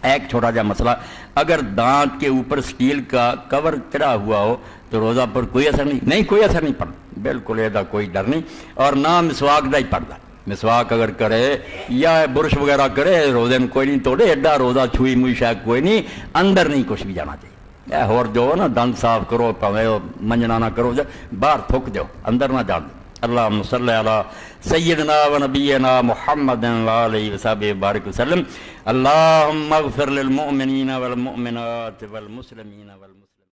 ایک چھوٹا جا مسئلہ اگر دانت کے اوپر سٹیل کا کور چڑھا ہوا ہو تو روزہ پر کوئی اثر نہیں کوئی اثر نہیں پڑتا بالکل یہ کوئی ڈر نہیں. اور نہ مسواک دا ہی پڑتا. مسواک اگر کرے یا برش وغیرہ کرے روزے میں کوئی نہیں توڑے ایڈا روزہ چھوئی موئی شاید کوئی نہیں اندر نہیں کچھ بھی جانا چاہیے. اور جو نا دند صاف کرو پاوے منجنا نہ کرو باہر تھک جاؤ اندر نہ جان دو. اللہم صلی علی سیدنا و نبینا محمد علیہ وصحبہ بارک وسلم. اللہم اغفر للمؤمنین والمؤمنات والمسلمین والمسلمات.